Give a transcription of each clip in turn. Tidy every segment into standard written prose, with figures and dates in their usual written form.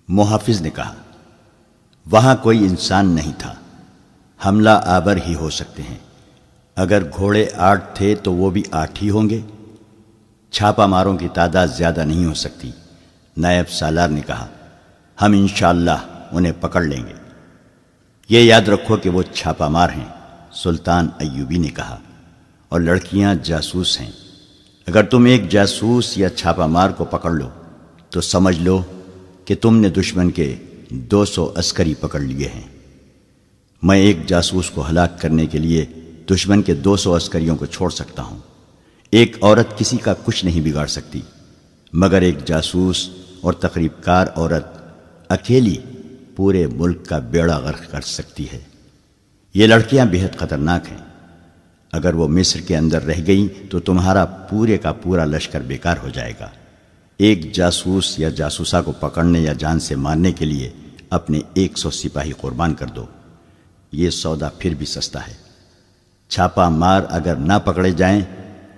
محافظ نے کہا، وہاں کوئی انسان نہیں تھا، حملہ آور ہی ہو سکتے ہیں۔ اگر گھوڑے 8 تھے تو وہ بھی 8 ہی ہوں گے۔ چھاپا ماروں کی تعداد زیادہ نہیں ہو سکتی۔ نائب سالار نے کہا، ہم انشاءاللہ انہیں پکڑ لیں گے۔ یہ یاد رکھو کہ وہ چھاپا مار ہیں، سلطان ایوبی نے کہا، اور لڑکیاں جاسوس ہیں۔ اگر تم ایک جاسوس یا چھاپا مار کو پکڑ لو تو سمجھ لو کہ تم نے دشمن کے 200 عسکری پکڑ لیے ہیں۔ میں ایک جاسوس کو ہلاک کرنے کے لیے دشمن کے 200 عسکریوں کو چھوڑ سکتا ہوں۔ ایک عورت کسی کا کچھ نہیں بگاڑ سکتی، مگر ایک جاسوس اور تقریب کار عورت اکیلی پورے ملک کا بیڑا غرق کر سکتی ہے۔ یہ لڑکیاں بہت خطرناک ہیں۔ اگر وہ مصر کے اندر رہ گئیں تو تمہارا پورے کا پورا لشکر بیکار ہو جائے گا۔ ایک جاسوس یا جاسوسہ کو پکڑنے یا جان سے مارنے کے لیے اپنے 100 سپاہی قربان کر دو۔ یہ سودا پھر بھی سستا ہے۔ چھاپا مار اگر نہ پکڑے جائیں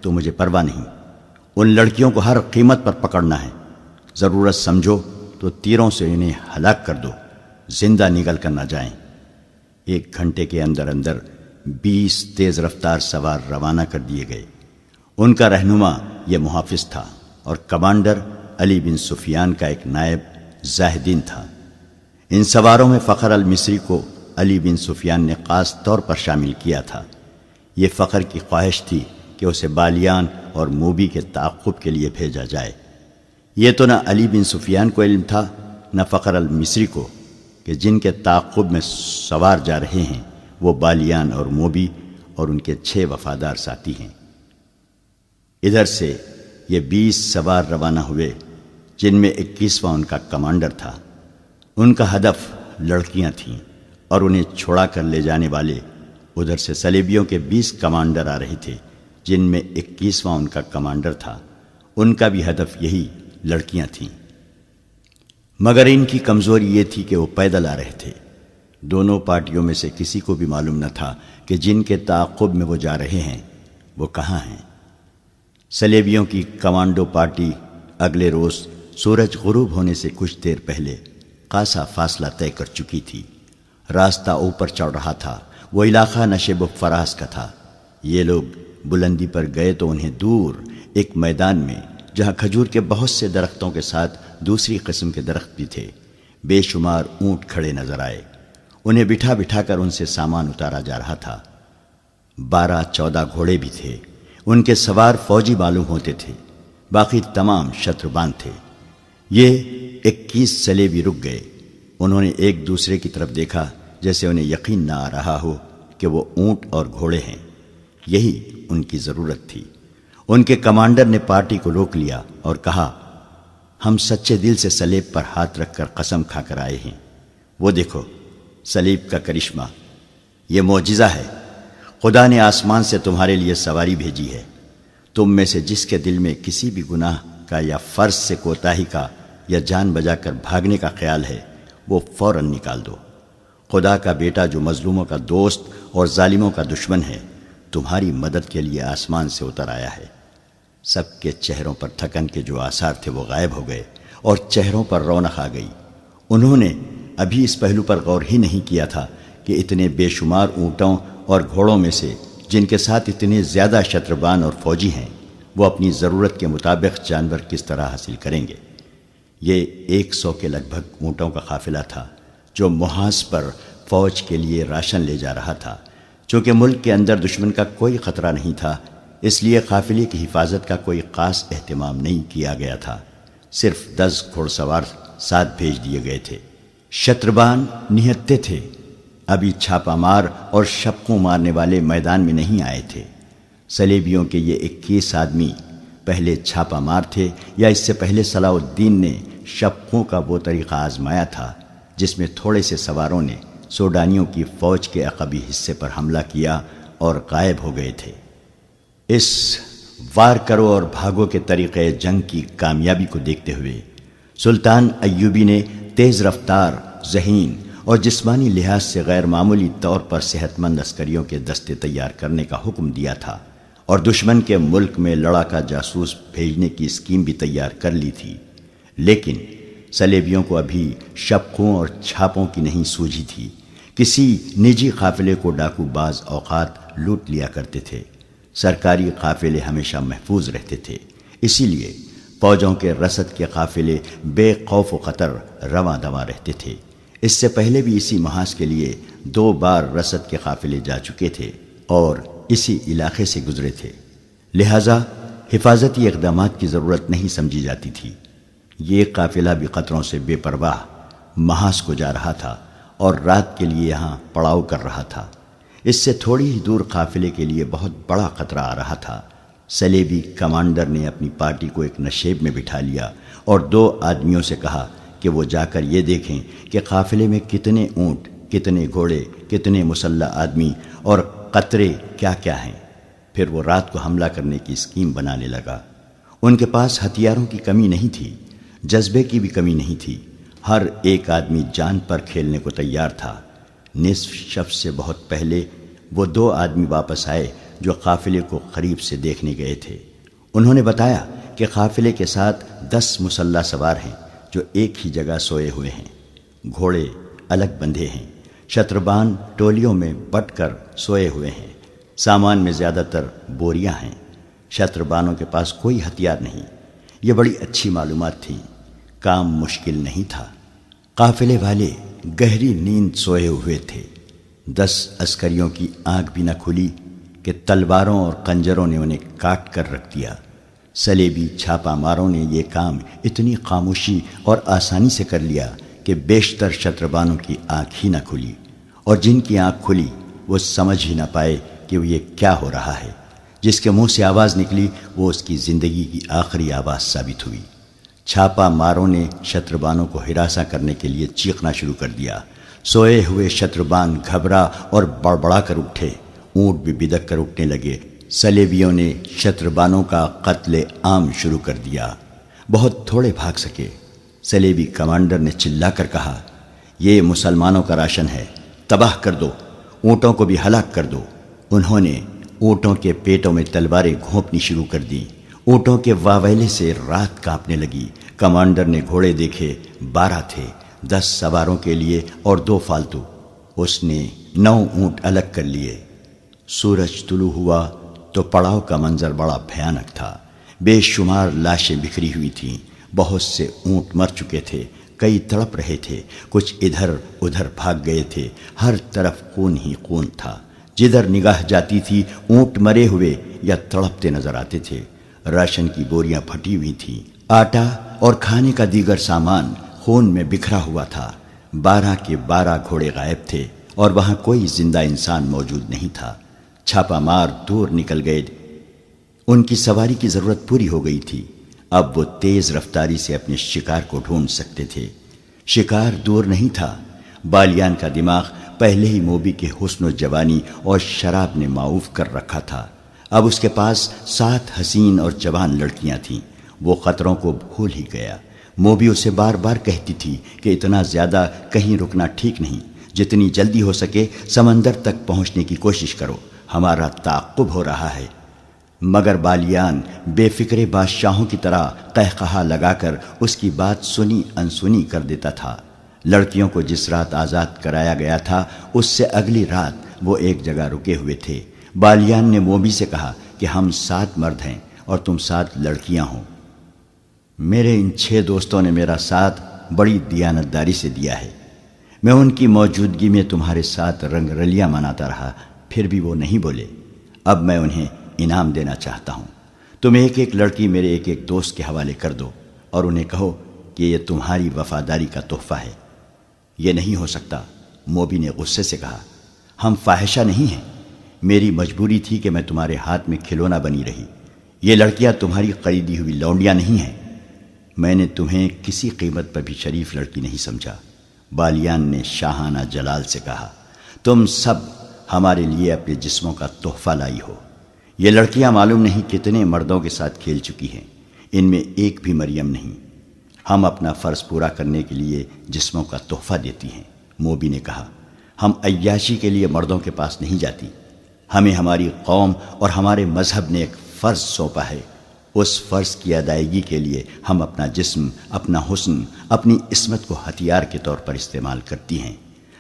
تو مجھے پرواہ نہیں۔ ان لڑکیوں کو ہر قیمت پر پکڑنا ہے۔ ضرورت سمجھو تو تیروں سے انہیں ہلاک کر دو، زندہ نگل کر نہ جائیں۔ 1 گھنٹے کے اندر اندر 20 تیز رفتار سوار روانہ کر دیے گئے۔ ان کا رہنما یہ محافظ تھا اور کمانڈر علی بن سفیان کا ایک نائب زاہدین تھا۔ ان سواروں میں فخر المصری کو علی بن سفیان نے خاص طور پر شامل کیا تھا۔ یہ فخر کی خواہش تھی کہ اسے بالیان اور موبی کے تعاقب کے لیے بھیجا جائے۔ یہ تو نہ علی بن سفیان کو علم تھا نہ فخر المصری کو کہ جن کے تعاقب میں سوار جا رہے ہیں وہ بالیان اور موبی اور ان کے 6 وفادار ساتھی ہیں۔ ادھر سے یہ 20 سوار روانہ ہوئے، جن میں 21واں ان کا کمانڈر تھا۔ ان کا ہدف لڑکیاں تھیں اور انہیں چھوڑا کر لے جانے والے ادھر سے صلیبیوں کے 20 کمانڈر آ رہے تھے، جن میں 21واں ان کا کمانڈر تھا۔ ان کا بھی ہدف یہی لڑکیاں تھیں، مگر ان کی کمزوری یہ تھی کہ وہ پیدل آ رہے تھے۔ دونوں پارٹیوں میں سے کسی کو بھی معلوم نہ تھا کہ جن کے تعاقب میں وہ جا رہے ہیں وہ کہاں ہیں۔ صلیبیوں کی کمانڈو پارٹی اگلے روز سورج غروب ہونے سے کچھ دیر پہلے خاصا فاصلہ طے کر چکی تھی۔ راستہ اوپر چڑھ رہا تھا۔ وہ علاقہ نشیب و فراز کا تھا۔ یہ لوگ بلندی پر گئے تو انہیں دور ایک میدان میں، جہاں کھجور کے بہت سے درختوں کے ساتھ دوسری قسم کے درخت بھی تھے، بے شمار اونٹ کھڑے نظر آئے۔ انہیں بٹھا بٹھا کر ان سے سامان اتارا جا رہا تھا۔ 12-14 گھوڑے بھی تھے۔ ان کے سوار فوجی معلوم ہوتے تھے، باقی تمام شتروبان تھے۔ یہ 21 صلیبی رک گئے۔ انہوں نے ایک دوسرے کی طرف دیکھا، جیسے انہیں یقین نہ آ رہا ہو کہ وہ اونٹ اور گھوڑے ہیں۔ یہی ان کی ضرورت تھی۔ ان کے کمانڈر نے پارٹی کو روک لیا اور کہا، ہم سچے دل سے صلیب پر ہاتھ رکھ کر قسم کھا کر آئے ہیں۔ وہ دیکھو صلیب کا کرشمہ، یہ معجزہ ہے۔ خدا نے آسمان سے تمہارے لیے سواری بھیجی ہے۔ تم میں سے جس کے دل میں کسی بھی گناہ کا یا فرض سے کوتاہی کا یا جان بجا کر بھاگنے کا خیال ہے، وہ فوراً نکال دو۔ خدا کا بیٹا جو مظلوموں کا دوست اور ظالموں کا دشمن ہے، تمہاری مدد کے لیے آسمان سے اتر آیا ہے۔ سب کے چہروں پر تھکن کے جو آثار تھے وہ غائب ہو گئے اور چہروں پر رونق آ گئی۔ انہوں نے ابھی اس پہلو پر غور ہی نہیں کیا تھا کہ اتنے بے شمار اونٹوں اور گھوڑوں میں سے جن کے ساتھ اتنے زیادہ شتربان اور فوجی ہیں، وہ اپنی ضرورت کے مطابق جانور کس طرح حاصل کریں گے۔ یہ 100 کے لگ بھگ اونٹوں کا قافلہ تھا جو محاذ پر فوج کے لیے راشن لے جا رہا تھا۔ چونکہ ملک کے اندر دشمن کا کوئی خطرہ نہیں تھا، اس لیے قافلے کی حفاظت کا کوئی خاص اہتمام نہیں کیا گیا تھا۔ صرف 10 گھوڑ سوار ساتھ بھیج دیے گئے تھے۔ شتربان نہتے تھے۔ ابھی چھاپا مار اور شپقوں مارنے والے میدان میں نہیں آئے تھے۔ صلیبیوں کے یہ 21 آدمی پہلے چھاپا مار تھے، یا اس سے پہلے صلاح الدین نے شپقوں کا وہ طریقہ آزمایا تھا جس میں تھوڑے سے سواروں نے سوڈانیوں کی فوج کے عقبی حصے پر حملہ کیا اور غائب ہو گئے تھے۔ اس وار کرو اور بھاگو کے طریقے جنگ کی کامیابی کو دیکھتے ہوئے سلطان ایوبی نے تیز رفتار، ذہین اور جسمانی لحاظ سے غیر معمولی طور پر صحت مند عسکریوں کے دستے تیار کرنے کا حکم دیا تھا، اور دشمن کے ملک میں لڑاکا جاسوس بھیجنے کی اسکیم بھی تیار کر لی تھی۔ لیکن سلیبیوں کو ابھی شبقوں اور چھاپوں کی نہیں سوجھی تھی۔ کسی نجی قافلے کو ڈاکو بعض اوقات لوٹ لیا کرتے تھے۔ سرکاری قافلے ہمیشہ محفوظ رہتے تھے، اسی لیے فوجوں کے رسد کے قافلے بے خوف و خطر رواں دواں رہتے تھے۔ اس سے پہلے بھی اسی محاذ کے لیے 2 بار رسد کے قافلے جا چکے تھے اور اسی علاقے سے گزرے تھے، لہذا حفاظتی اقدامات کی ضرورت نہیں سمجھی جاتی تھی۔ یہ قافلہ بھی خطروں سے بے پرواہ محاذ کو جا رہا تھا اور رات کے لیے یہاں پڑاؤ کر رہا تھا۔ اس سے تھوڑی ہی دور قافلے کے لیے بہت بڑا خطرہ آ رہا تھا۔ سلیبی کمانڈر نے اپنی پارٹی کو ایک نشیب میں بٹھا لیا اور 2 آدمیوں سے کہا کہ وہ جا کر یہ دیکھیں کہ قافلے میں کتنے اونٹ، کتنے گھوڑے، کتنے مسلح آدمی اور قطرے کیا کیا ہیں۔ پھر وہ رات کو حملہ کرنے کی اسکیم بنانے لگا۔ ان کے پاس ہتھیاروں کی کمی نہیں تھی، جذبے کی بھی کمی نہیں تھی۔ ہر ایک آدمی جان پر کھیلنے کو تیار تھا۔ نصف شب سے بہت پہلے وہ 2 آدمی واپس آئے جو قافلے کو قریب سے دیکھنے گئے تھے۔ انہوں نے بتایا کہ قافلے کے ساتھ 10 مسلح سوار ہیں جو ایک ہی جگہ سوئے ہوئے ہیں۔ گھوڑے الگ بندھے ہیں، شتربان ٹولیوں میں بٹ کر سوئے ہوئے ہیں۔ سامان میں زیادہ تر بوریاں ہیں۔ شتربانوں کے پاس کوئی ہتھیار نہیں۔ یہ بڑی اچھی معلومات تھی، کام مشکل نہیں تھا۔ قافلے والے گہری نیند سوئے ہوئے تھے۔ 10 عسکریوں کی آنکھ بھی نہ کھلی کہ تلواروں اور خنجروں نے انہیں کاٹ کر رکھ دیا۔ سلیبی چھاپا ماروں نے یہ کام اتنی خاموشی اور آسانی سے کر لیا کہ بیشتر شتربانوں کی آنکھ ہی نہ کھلی، اور جن کی آنکھ کھلی وہ سمجھ ہی نہ پائے کہ یہ کیا ہو رہا ہے۔ جس کے منہ سے آواز نکلی وہ اس کی زندگی کی آخری آواز ثابت ہوئی۔ چھاپا ماروں نے شتربانوں کو ہراساں کرنے کے لیے چیخنا شروع کر دیا۔ سوئے ہوئے شتربان گھبرا اور بڑبڑا کر اٹھے، اونٹ بھی بدک کر اٹھنے لگے۔ سلیبیوں نے شتربانوں کا قتل عام شروع کر دیا۔ بہت تھوڑے بھاگ سکے۔ سلیبی کمانڈر نے چلا کر کہا، یہ مسلمانوں کا راشن ہے، تباہ کر دو، اونٹوں کو بھی ہلاک کر دو۔ انہوں نے اونٹوں کے پیٹوں میں تلواریں گھونپنی شروع کر دیں۔ اونٹوں کے واویلے سے رات کانپنے لگی۔ کمانڈر نے گھوڑے دیکھے، 12 تھے، 10 سواروں کے لیے اور 2 فالتو۔ اس نے 9 اونٹ الگ کر لیے۔ سورج طلوع ہوا تو پڑاؤ کا منظر بڑا بھیانک تھا۔ بے شمار لاشیں بکھری ہوئی تھیں۔ بہت سے اونٹ مر چکے تھے، کئی تڑپ رہے تھے، کچھ ادھر ادھر بھاگ گئے تھے۔ ہر طرف خون ہی خون تھا۔ جدھر نگاہ جاتی تھی اونٹ مرے ہوئے یا تڑپتے نظر آتے تھے۔ راشن کی بوریاں پھٹی ہوئی تھیں۔ آٹا اور کھانے کا دیگر سامان خون میں بکھرا ہوا تھا۔ 12 کے 12 گھوڑے غائب تھے اور وہاں کوئی زندہ انسان موجود نہیں تھا۔ چھاپا مار دور نکل گئے۔ ان کی سواری کی ضرورت پوری ہو گئی تھی۔ اب وہ تیز رفتاری سے اپنے شکار کو ڈھونڈ سکتے تھے۔ شکار دور نہیں تھا۔ بالیان کا دماغ پہلے ہی موبی کے حسن و جوانی اور شراب نے معاوف کر رکھا تھا۔ اب اس کے پاس 7 حسین اور جوان لڑکیاں تھیں۔ وہ خطروں کو بھول ہی گیا۔ موبی اسے بار بار کہتی تھی کہ اتنا زیادہ کہیں رکنا ٹھیک نہیں، جتنی جلدی ہو سکے سمندر تک پہنچنے کی کوشش کرو، ہمارا تعاقب ہو رہا ہے۔ مگر بالیان بے فکر بادشاہوں کی طرح قہقہا لگا کر اس کی بات سنی انسنی کر دیتا تھا۔ لڑکیوں کو جس رات آزاد کرایا گیا تھا اس سے اگلی رات وہ ایک جگہ رکے ہوئے تھے۔ بالیان نے موبی سے کہا کہ ہم 7 مرد ہیں اور تم 7 لڑکیاں ہو۔ میرے ان 6 دوستوں نے میرا ساتھ بڑی دیانتداری سے دیا ہے۔ میں ان کی موجودگی میں تمہارے ساتھ رنگ رلیاں مناتا رہا، پھر بھی وہ نہیں بولے۔ اب میں انہیں انعام دینا چاہتا ہوں۔ تم ایک ایک لڑکی میرے ایک ایک دوست کے حوالے کر دو اور انہیں کہو کہ یہ تمہاری وفاداری کا تحفہ ہے۔ یہ نہیں ہو سکتا، موبی نے غصے سے کہا۔ ہم فاحشہ نہیں ہیں، میری مجبوری تھی کہ میں تمہارے ہاتھ میں کھلونا بنی رہی۔ یہ لڑکیاں تمہاری خریدی ہوئی لونڈیاں نہیں ہیں۔ میں نے تمہیں کسی قیمت پر بھی شریف لڑکی نہیں سمجھا۔ بالیان نے شاہانہ جلال سے کہا، تم سب ہمارے لیے اپنے جسموں کا تحفہ لائی ہو۔ یہ لڑکیاں معلوم نہیں کتنے مردوں کے ساتھ کھیل چکی ہیں، ان میں ایک بھی مریم نہیں۔ ہم اپنا فرض پورا کرنے کے لیے جسموں کا تحفہ دیتی ہیں۔ موبی نے کہا، ہم عیاشی کے لیے مردوں کے پاس نہیں جاتی، ہمیں ہماری قوم اور ہمارے مذہب نے ایک فرض سونپا ہے، اس فرض کی ادائیگی کے لیے ہم اپنا جسم، اپنا حسن، اپنی عصمت کو ہتھیار کے طور پر استعمال کرتی ہیں۔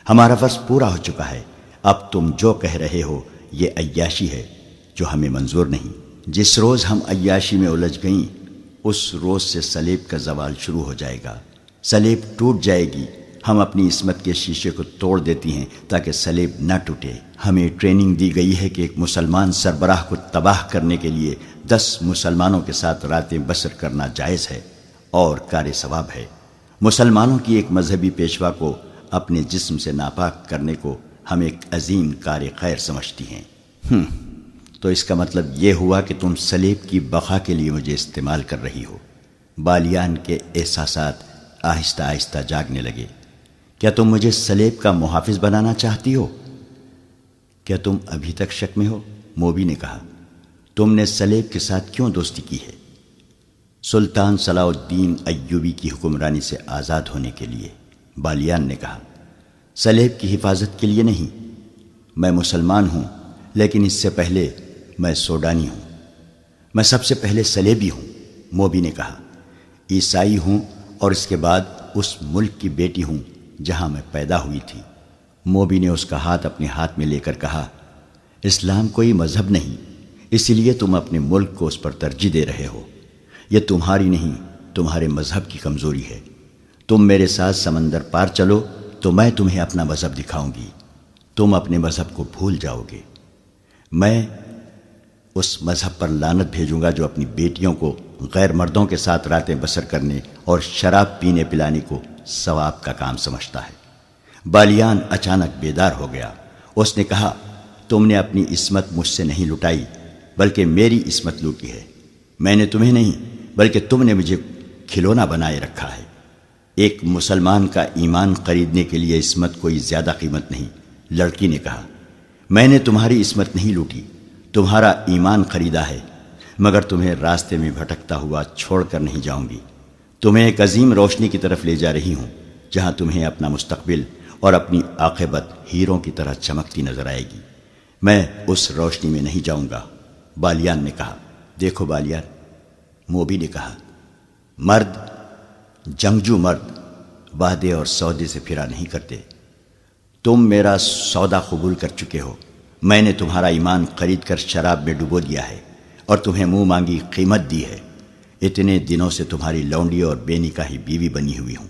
ہمارا فرض پورا ہو چکا ہے، اب تم جو کہہ رہے ہو یہ عیاشی ہے جو ہمیں منظور نہیں۔ جس روز ہم عیاشی میں الجھ گئیں اس روز سے صلیب کا زوال شروع ہو جائے گا، صلیب ٹوٹ جائے گی۔ ہم اپنی عصمت کے شیشے کو توڑ دیتی ہیں تاکہ صلیب نہ ٹوٹے۔ ہمیں ٹریننگ دی گئی ہے کہ ایک مسلمان سربراہ کو تباہ کرنے کے لیے 10 مسلمانوں کے ساتھ راتیں بسر کرنا جائز ہے اور کار ثواب ہے۔ مسلمانوں کی ایک مذہبی پیشوا کو اپنے جسم سے ناپاک کرنے کو ہم ایک عظیم کار خیر سمجھتی ہیں۔ تو اس کا مطلب یہ ہوا کہ تم صلیب کی بقا کے لیے مجھے استعمال کر رہی ہو۔ بالیان کے احساسات آہستہ آہستہ جاگنے لگے۔ کیا تم مجھے صلیب کا محافظ بنانا چاہتی ہو؟ کیا تم ابھی تک شک میں ہو؟ موبی نے کہا، تم نے صلیب کے ساتھ کیوں دوستی کی ہے؟ سلطان صلاح الدین ایوبی کی حکمرانی سے آزاد ہونے کے لیے۔ بالیان نے کہا، صلیب کی حفاظت کے لیے نہیں۔ میں مسلمان ہوں لیکن اس سے پہلے میں سوڈانی ہوں۔ میں سب سے پہلے صلیبی ہوں۔ موبی نے کہا، عیسائی ہوں اور اس کے بعد اس ملک کی بیٹی ہوں جہاں میں پیدا ہوئی تھی۔ موبی نے اس کا ہاتھ اپنے ہاتھ میں لے کر کہا، اسلام کوئی مذہب نہیں، اسی لیے تم اپنے ملک کو اس پر ترجیح دے رہے ہو۔ یہ تمہاری نہیں، تمہارے مذہب کی کمزوری ہے۔ تم میرے ساتھ سمندر پار چلو تو میں تمہیں اپنا مذہب دکھاؤں گی، تم اپنے مذہب کو بھول جاؤ گے۔ میں اس مذہب پر لعنت بھیجوں گا جو اپنی بیٹیوں کو غیر مردوں کے ساتھ راتیں بسر کرنے اور شراب پینے پلانے کو ثواب کا کام سمجھتا ہے۔ بالیان اچانک بیدار ہو گیا۔ اس نے کہا، تم نے اپنی عصمت مجھ سے نہیں لٹائی بلکہ میری عصمت لوٹی ہے۔ میں نے تمہیں نہیں بلکہ تم نے مجھے کھلونا بنائے رکھا ہے۔ ایک مسلمان کا ایمان خریدنے کے لیے عصمت کوئی زیادہ قیمت نہیں۔ لڑکی نے کہا، میں نے تمہاری عصمت نہیں لوٹی، تمہارا ایمان خریدا ہے، مگر تمہیں راستے میں بھٹکتا ہوا چھوڑ کر نہیں جاؤں گی۔ تمہیں ایک عظیم روشنی کی طرف لے جا رہی ہوں جہاں تمہیں اپنا مستقبل اور اپنی عاقبت ہیروں کی طرح چمکتی نظر آئے گی۔ میں اس روشنی میں نہیں جاؤں گا۔ بالیان نے کہا، دیکھو بالیان، موبی نے کہا، مرد، جنگجو مرد وعدے اور سودے سے پھرا نہیں کرتے۔ تم میرا سودا قبول کر چکے ہو۔ میں نے تمہارا ایمان خرید کر شراب میں ڈبو دیا ہے اور تمہیں منہ مانگی قیمت دی ہے۔ اتنے دنوں سے تمہاری لونڈی اور بے نکاحی بیوی بنی ہوئی ہوں۔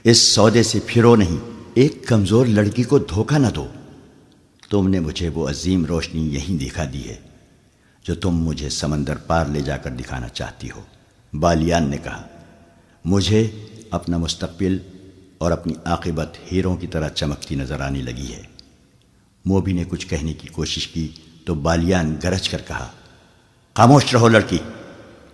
اس سودے سے پھرو نہیں، ایک کمزور لڑکی کو دھوکہ نہ دو۔ تم نے مجھے وہ عظیم روشنی یہیں دکھا دی ہے جو تم مجھے سمندر پار لے جا کر دکھانا چاہتی ہو۔ بالیان نے کہا، مجھے اپنا مستقبل اور اپنی عاقبت ہیروں کی طرح چمکتی نظر آنے لگی ہے۔ موبی نے کچھ کہنے کی کوشش کی تو بالیان گرج کر کہا، خاموش رہو لڑکی۔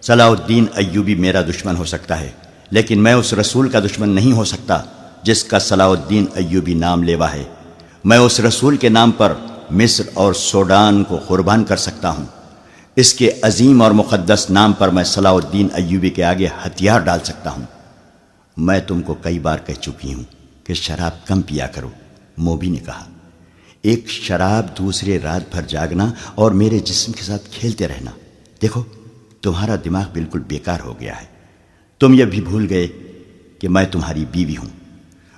صلاح الدین ایوبی میرا دشمن ہو سکتا ہے لیکن میں اس رسول کا دشمن نہیں ہو سکتا جس کا صلاح الدین ایوبی نام لیوا ہے۔ میں اس رسول کے نام پر مصر اور سوڈان کو قربان کر سکتا ہوں۔ اس کے عظیم اور مقدس نام پر میں صلاح الدین ایوبی کے آگے ہتھیار ڈال سکتا ہوں۔ میں تم کو کئی بار کہہ چکی ہوں کہ شراب کم پیا کرو، موبی نے کہا۔ ایک شراب دوسرے رات بھر جاگنا اور میرے جسم کے ساتھ کھیلتے رہنا۔ دیکھو تمہارا دماغ بالکل بیکار ہو گیا ہے۔ تم یہ بھی بھول گئے کہ میں تمہاری بیوی ہوں۔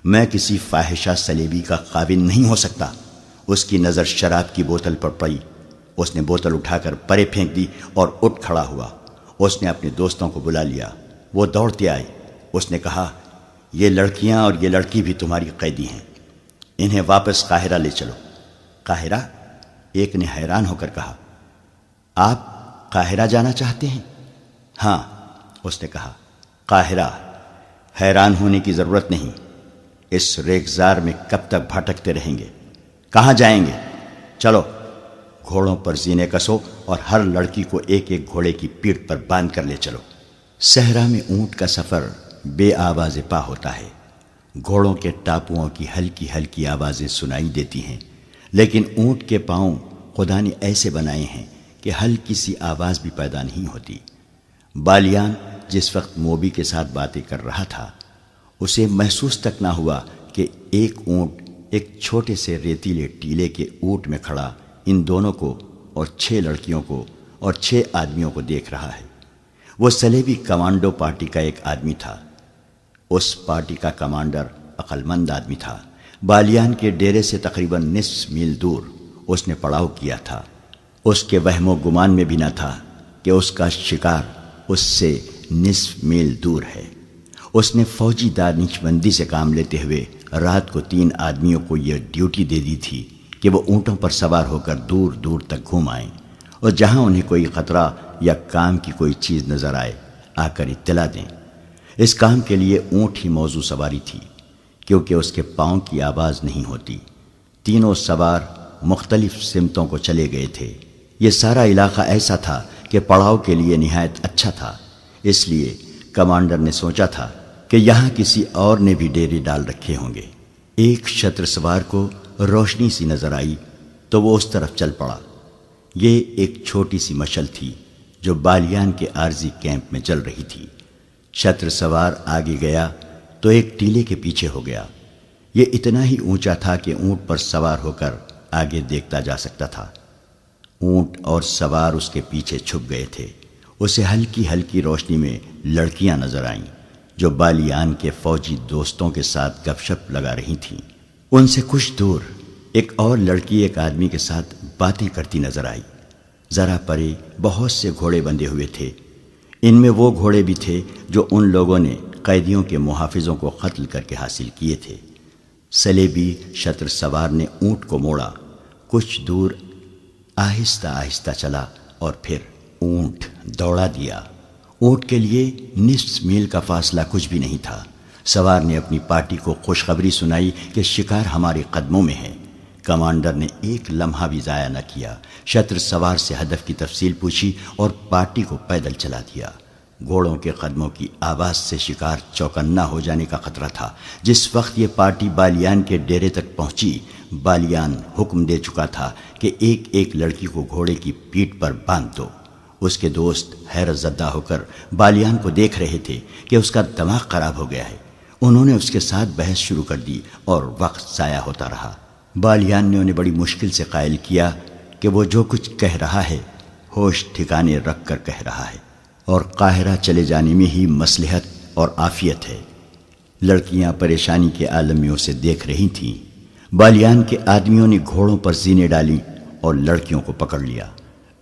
میں کسی فاحشہ صلیبی کا خاوند نہیں ہو سکتا۔ اس کی نظر شراب کی بوتل پر پڑی۔ اس نے بوتل اٹھا کر پرے پھینک دی اور اٹھ کھڑا ہوا۔ اس نے اپنے دوستوں کو بلا لیا۔ وہ دوڑتے آئے۔ اس نے کہا، یہ لڑکیاں اور یہ لڑکی بھی تمہاری قیدی ہیں، انہیں واپس قاہرہ لے چلو۔ قاہرہ؟ ایک نے حیران ہو کر کہا، آپ قاہرہ جانا چاہتے ہیں؟ ہاں، اس نے کہا، قاہرہ۔ حیران ہونے کی ضرورت نہیں، اس ریگزار میں کب تک بھٹکتے رہیں گے؟ کہاں جائیں گے؟ چلو گھوڑوں پر زینے کسو اور ہر لڑکی کو ایک ایک گھوڑے کی پیٹھ پر باندھ کر لے چلو۔ صحرا میں اونٹ کا سفر بے آواز پا ہوتا ہے۔ گھوڑوں کے ٹاپوؤں کی ہلکی ہلکی آوازیں سنائی دیتی ہیں، لیکن اونٹ کے پاؤں خدا نے ایسے بنائے ہیں کہ ہلکی سی آواز بھی پیدا نہیں ہوتی۔ بالیان جس وقت موبی کے ساتھ باتیں کر رہا تھا، اسے محسوس تک نہ ہوا کہ ایک اونٹ ایک چھوٹے سے ریتیلے ٹیلے کے اونٹ میں کھڑا ان دونوں کو اور 6 لڑکیوں کو اور 6 آدمیوں کو دیکھ رہا ہے۔ وہ صلیبی کمانڈو پارٹی کا ایک آدمی تھا۔ اس پارٹی کا کمانڈر عقل مند آدمی تھا۔ بالیان کے ڈیرے سے تقریباً نصف میل دور اس نے پڑاؤ کیا تھا۔ اس کے وہم و گمان میں بھی نہ تھا کہ اس کا شکار اس سے نصف میل دور ہے۔ اس نے فوجی دانش مندی سے کام لیتے ہوئے رات کو 3 آدمیوں کو یہ ڈیوٹی دے دی تھی کہ وہ اونٹوں پر سوار ہو کر دور دور تک گھوم آئیں، اور جہاں انہیں کوئی خطرہ یا کام کی کوئی چیز نظر آئے آ کر اطلاع دیں۔ اس کام کے لیے اونٹ ہی موزوں سواری تھی، کیونکہ اس کے پاؤں کی آواز نہیں ہوتی۔ تینوں سوار مختلف سمتوں کو چلے گئے تھے۔ یہ سارا علاقہ ایسا تھا کہ پڑاؤ کے لیے نہایت اچھا تھا، اس لیے کمانڈر نے سوچا تھا کہ یہاں کسی اور نے بھی ڈیرے ڈال رکھے ہوں گے۔ ایک شتر سوار کو روشنی سی نظر آئی تو وہ اس طرف چل پڑا۔ یہ ایک چھوٹی سی مشل تھی جو بالیان کے عارضی کیمپ میں جل رہی تھی۔ شتر سوار آگے گیا تو ایک ٹیلے کے پیچھے ہو گیا۔ یہ اتنا ہی اونچا تھا کہ اونٹ پر سوار ہو کر آگے دیکھتا جا سکتا تھا۔ اونٹ اور سوار اس کے پیچھے چھپ گئے تھے۔ اسے ہلکی ہلکی روشنی میں لڑکیاں نظر آئیں جو بالیان کے فوجی دوستوں کے ساتھ گپ شپ لگا رہی تھیں۔ ان سے کچھ دور ایک اور لڑکی ایک آدمی کے ساتھ باتیں کرتی نظر آئی۔ ذرا پرے بہت سے گھوڑے بندھے ہوئے تھے۔ ان میں وہ گھوڑے بھی تھے جو ان لوگوں نے قیدیوں کے محافظوں کو قتل کر کے حاصل کیے تھے۔ صلیبی شتر سوار نے اونٹ کو موڑا، کچھ دور آہستہ آہستہ چلا اور پھر اونٹ دوڑا دیا۔ اونٹ کے لیے نصف میل کا فاصلہ کچھ بھی نہیں تھا۔ سوار نے اپنی پارٹی کو خوشخبری سنائی کہ شکار ہمارے قدموں میں ہے۔ کمانڈر نے ایک لمحہ بھی ضائع نہ کیا، شتر سوار سے ہدف کی تفصیل پوچھی اور پارٹی کو پیدل چلا دیا۔ گھوڑوں کے قدموں کی آواز سے شکار چوکنا ہو جانے کا خطرہ تھا۔ جس وقت یہ پارٹی بالیان کے ڈیرے تک پہنچی، بالیان حکم دے چکا تھا کہ ایک ایک لڑکی کو گھوڑے کی پیٹھ پر باندھ دو۔ اس کے دوست حیرت زدہ ہو کر بالیان کو دیکھ رہے تھے کہ اس کا دماغ خراب ہو گیا ہے۔ انہوں نے اس کے ساتھ بحث شروع کر دی اور وقت ضائع ہوتا رہا۔ بالیان نے انہیں بڑی مشکل سے قائل کیا کہ وہ جو کچھ کہہ رہا ہے ہوش ٹھکانے رکھ کر کہہ رہا ہے، اور قاہرہ چلے جانے میں ہی مصلحت اور عافیت ہے۔ لڑکیاں پریشانی کے عالم میں اسے دیکھ رہی تھیں۔ بالیان کے آدمیوں نے گھوڑوں پر زینے ڈالی اور لڑکیوں کو پکڑ لیا۔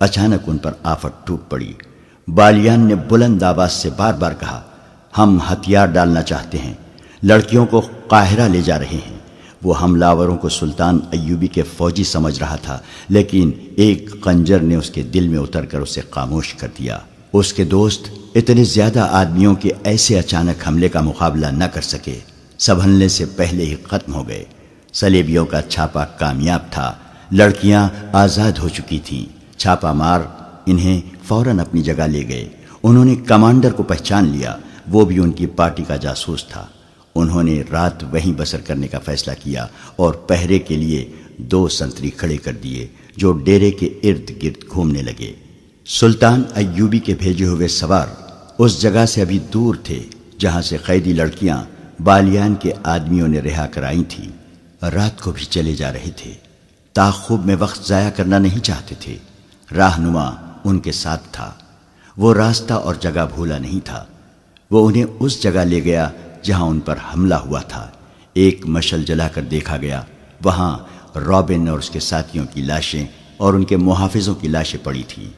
اچانک ان پر آفت ٹوٹ پڑی۔ بالیان نے بلند آواز سے بار بار کہا، ہم ہتھیار ڈالنا چاہتے ہیں، لڑکیوں کو قاہرہ لے جا رہے ہیں۔ وہ حملہ آوروں کو سلطان ایوبی کے فوجی سمجھ رہا تھا، لیکن ایک خنجر نے اس کے دل میں اتر کر اسے خاموش کر دیا۔ اس کے دوست اتنے زیادہ آدمیوں کے ایسے اچانک حملے کا مقابلہ نہ کر سکے، سنبھلنے سے پہلے ہی ختم ہو گئے۔ صلیبیوں کا چھاپا کامیاب تھا، لڑکیاں آزاد ہو چکی تھیں۔ چھاپا مار انہیں فوراً اپنی جگہ لے گئے۔ انہوں نے کمانڈر کو پہچان لیا، وہ بھی ان کی پارٹی کا جاسوس تھا۔ انہوں نے رات وہیں بسر کرنے کا فیصلہ کیا اور پہرے کے لیے 2 سنتری کھڑے کر دیے جو ڈیرے کے ارد گرد گھومنے لگے۔ سلطان ایوبی کے بھیجے ہوئے سوار اس جگہ سے ابھی دور تھے جہاں سے قیدی لڑکیاں بالیان کے آدمیوں نے رہا کرائی تھیں۔ رات کو بھی چلے جا رہے تھے، تعاقب میں وقت ضائع کرنا نہیں چاہتے تھے۔ راہنما ان کے ساتھ تھا، وہ راستہ اور جگہ بھولا نہیں تھا۔ وہ انہیں اس جگہ لے گیا جہاں ان پر حملہ ہوا تھا۔ ایک مشل جلا کر دیکھا گیا، وہاں رابن اور اس کے ساتھیوں کی لاشیں اور ان کے محافظوں کی لاشیں پڑی تھیں۔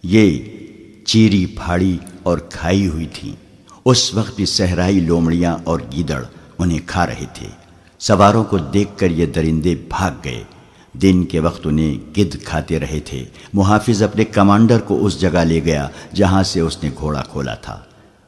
یہ چیری پھاڑی اور کھائی ہوئی تھیں۔ اس وقت بھی صحرائی لومڑیاں اور گیدڑ انہیں کھا رہے تھے۔ سواروں کو دیکھ کر یہ درندے بھاگ گئے۔ دن کے وقت انہیں گدھ کھاتے رہے تھے۔ محافظ اپنے کمانڈر کو اس جگہ لے گیا جہاں سے اس نے گھوڑا کھولا تھا۔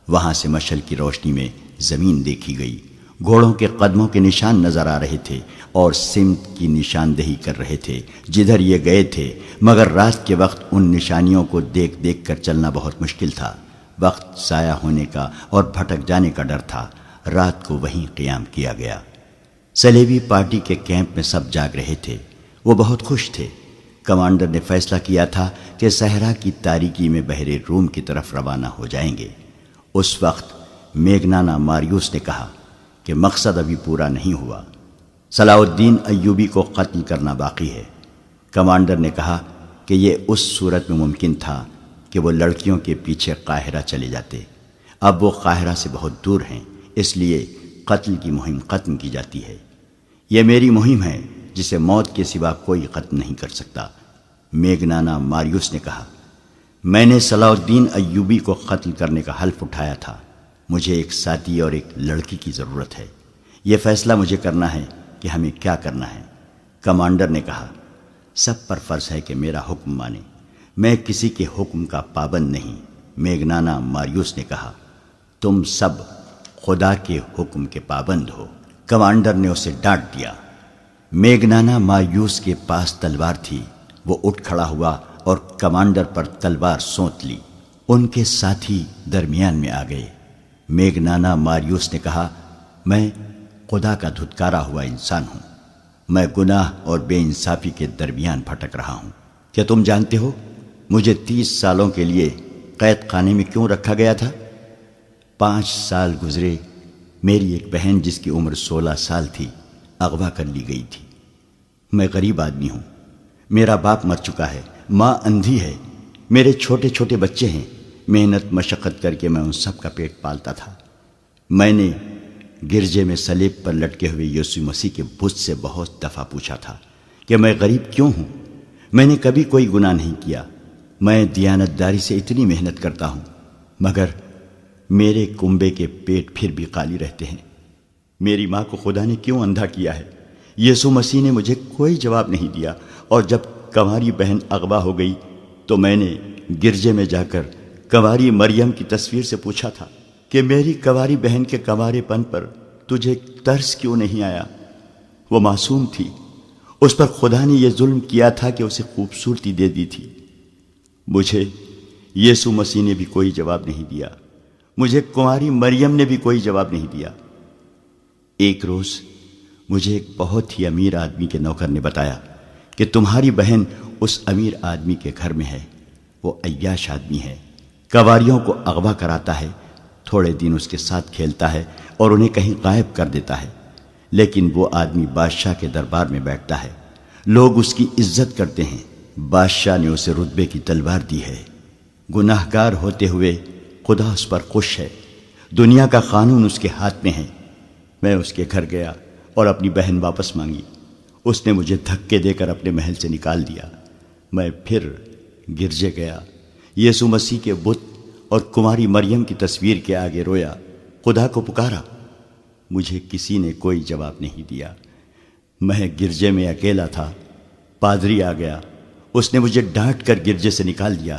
وہاں سے مشل کی روشنی میں زمین دیکھی گئی۔ گھوڑوں کے قدموں کے نشان نظر آ رہے تھے اور سمت کی نشاندہی کر رہے تھے جدھر یہ گئے تھے، مگر رات کے وقت ان نشانیوں کو دیکھ دیکھ کر چلنا بہت مشکل تھا۔ وقت ضائع ہونے کا اور بھٹک جانے کا ڈر تھا۔ رات کو وہیں قیام کیا گیا۔ صلیبی پارٹی کے کیمپ میں سب جاگ رہے تھے۔ وہ بہت خوش تھے۔ کمانڈر نے فیصلہ کیا تھا کہ صحرا کی تاریکی میں بحر روم کی طرف روانہ ہو جائیں گے۔ اس وقت میگنانا ماریوس نے کہا کہ مقصد ابھی پورا نہیں ہوا، صلاح الدین ایوبی کو قتل کرنا باقی ہے۔ کمانڈر نے کہا کہ یہ اس صورت میں ممکن تھا کہ وہ لڑکیوں کے پیچھے قاہرہ چلے جاتے۔ اب وہ قاہرہ سے بہت دور ہیں، اس لیے قتل کی مہم ختم کی جاتی ہے۔ یہ میری مہم ہے جسے موت کے سوا کوئی ختم نہیں کر سکتا۔ میگنانا ماریوس نے کہا، میں نے صلاح الدین ایوبی کو قتل کرنے کا حلف اٹھایا تھا۔ مجھے ایک ساتھی اور ایک لڑکی کی ضرورت ہے۔ یہ فیصلہ مجھے کرنا ہے کہ ہمیں کیا کرنا ہے۔ کمانڈر نے کہا، سب پر فرض ہے کہ میرا حکم مانے، میں کسی کے حکم کا پابند نہیں۔ میگنانا ماریوس نے کہا، تم سب خدا کے حکم کے پابند ہو۔ کمانڈر نے اسے ڈانٹ دیا۔ میگنانا ماریوس کے پاس تلوار تھی۔ وہ اٹھ کھڑا ہوا اور کمانڈر پر تلوار سونت لی۔ ان کے ساتھی درمیان میں آ گئے۔ میگنانا ماریوس نے کہا، میں خدا کا دھتکارا ہوا انسان ہوں۔ میں گناہ اور بے انصافی کے درمیان بھٹک رہا ہوں۔ کیا تم جانتے ہو مجھے 30 سالوں کے لیے قید خانے میں کیوں رکھا گیا تھا؟ 5 سال گزرے، میری ایک بہن جس کی عمر 16 سال تھی اغوا کر لی گئی تھی۔ میں غریب آدمی ہوں، میرا باپ مر چکا ہے، ماں اندھی ہے، میرے چھوٹے چھوٹے بچے ہیں۔ محنت مشقت کر کے میں ان سب کا پیٹ پالتا تھا۔ میں نے گرجے میں صلیب پر لٹکے ہوئے یسوع مسیح کے بت سے بہت دفعہ پوچھا تھا کہ میں غریب کیوں ہوں۔ میں نے کبھی کوئی گناہ نہیں کیا۔ میں دیانتداری سے اتنی محنت کرتا ہوں، مگر میرے کنبے کے پیٹ پھر بھی خالی رہتے ہیں۔ میری ماں کو خدا نے کیوں اندھا کیا ہے؟ یسوع مسیح نے مجھے کوئی جواب نہیں دیا، اور جب کنواری بہن اغوا ہو گئی تو میں نے گرجے میں جا کر کنواری مریم کی تصویر سے پوچھا تھا کہ میری کنواری بہن کے کنوارے پن پر تجھے ترس کیوں نہیں آیا؟ وہ معصوم تھی، اس پر خدا نے یہ ظلم کیا تھا کہ اسے خوبصورتی دے دی تھی۔ مجھے یسوع مسیح نے بھی کوئی جواب نہیں دیا، مجھے کنواری مریم نے بھی کوئی جواب نہیں دیا۔ ایک روز مجھے ایک بہت ہی امیر آدمی کے نوکر نے بتایا کہ تمہاری بہن اس امیر آدمی کے گھر میں ہے۔ وہ عیاش آدمی ہے، کنواریوں کو اغوا کراتا ہے، تھوڑے دن اس کے ساتھ کھیلتا ہے اور انہیں کہیں غائب کر دیتا ہے، لیکن وہ آدمی بادشاہ کے دربار میں بیٹھتا ہے، لوگ اس کی عزت کرتے ہیں۔ بادشاہ نے اسے رتبے کی تلوار دی ہے۔ گناہ گار ہوتے ہوئے خدا اس پر خوش ہے، دنیا کا قانون اس کے ہاتھ میں ہے۔ میں اس کے گھر گیا اور اپنی بہن واپس مانگی۔ اس نے مجھے دھکے دے کر اپنے محل سے نکال دیا۔ میں پھر گرجے گیا، یسوع مسیح کے بت اور کنواری مریم کی تصویر کے آگے رویا، خدا کو پکارا۔ مجھے کسی نے کوئی جواب نہیں دیا۔ میں گرجے میں اکیلا تھا۔ پادری آ گیا، اس نے مجھے ڈانٹ کر گرجے سے نکال دیا،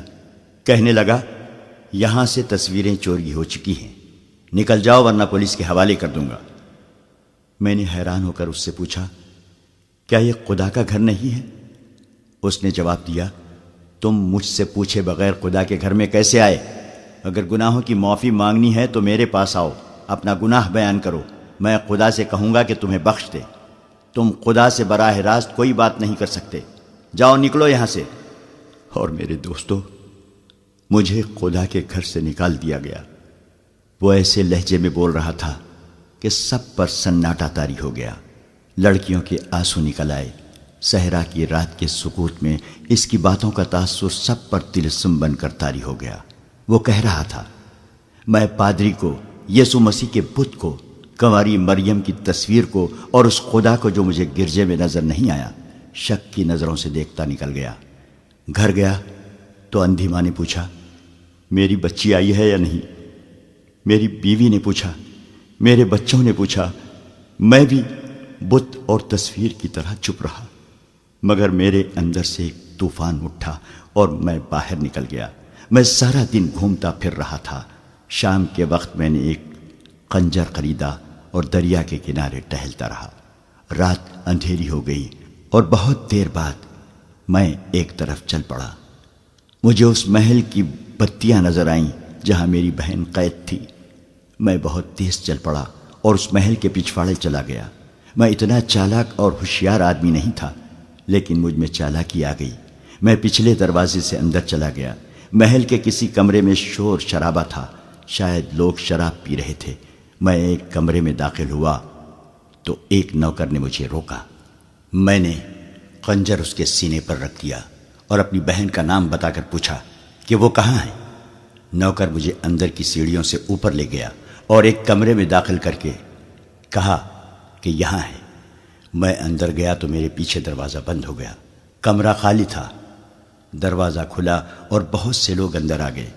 کہنے لگا، یہاں سے تصویریں چوری ہو چکی ہیں، نکل جاؤ ورنہ پولیس کے حوالے کر دوں گا۔ میں نے حیران ہو کر اس سے پوچھا، کیا یہ خدا کا گھر نہیں ہے؟ اس نے جواب دیا، تم مجھ سے پوچھے بغیر خدا کے گھر میں کیسے آئے؟ اگر گناہوں کی معافی مانگنی ہے تو میرے پاس آؤ، اپنا گناہ بیان کرو، میں خدا سے کہوں گا کہ تمہیں بخش دے۔ تم خدا سے براہ راست کوئی بات نہیں کر سکتے، جاؤ نکلو یہاں سے۔ اور میرے دوستو، مجھے خدا کے گھر سے نکال دیا گیا۔ وہ ایسے لہجے میں بول رہا تھا کہ سب پر سناٹا طاری ہو گیا۔ لڑکیوں کے آنسو نکل آئے۔ صحرا کی رات کے سکوت میں اس کی باتوں کا تاثر سب پر طلسم بن کر طاری ہو گیا۔ وہ کہہ رہا تھا، میں پادری کو، یسوع مسیح کے بت کو، کنواری مریم کی تصویر کو اور اس خدا کو جو مجھے گرجے میں نظر نہیں آیا، شک کی نظروں سے دیکھتا نکل گیا۔ گھر گیا تو اندھی ماں نے پوچھا، میری بچی آئی ہے یا نہیں؟ میری بیوی نے پوچھا، میرے بچوں نے پوچھا۔ میں بھی بت اور تصویر کی طرح چپ رہا، مگر میرے اندر سے ایک طوفان اٹھا اور میں باہر نکل گیا۔ میں سارا دن گھومتا پھر رہا تھا۔ شام کے وقت میں نے ایک خنجر خریدا اور دریا کے کنارے ٹہلتا رہا۔ رات اندھیری ہو گئی اور بہت دیر بعد میں ایک طرف چل پڑا۔ مجھے اس محل کی بتیاں نظر آئیں جہاں میری بہن قید تھی۔ میں بہت تیز چل پڑا اور اس محل کے پچھواڑے چلا گیا۔ میں اتنا چالاک اور ہوشیار آدمی نہیں تھا، لیکن مجھ میں چالاکی آ گئی۔ میں پچھلے دروازے سے اندر چلا گیا۔ محل کے کسی کمرے میں شور شرابہ تھا، شاید لوگ شراب پی رہے تھے۔ میں ایک کمرے میں داخل ہوا تو ایک نوکر نے مجھے روکا۔ میں نے خنجر اس کے سینے پر رکھ دیا اور اپنی بہن کا نام بتا کر پوچھا، کہ وہ کہاں ہے؟ نوکر مجھے اندر کی سیڑھیوں سے اوپر لے گیا اور ایک کمرے میں داخل کر کے کہا کہ یہاں ہے۔ میں اندر گیا تو میرے پیچھے دروازہ بند ہو گیا۔ کمرہ خالی تھا۔ دروازہ کھلا اور بہت سے لوگ اندر آ گئے۔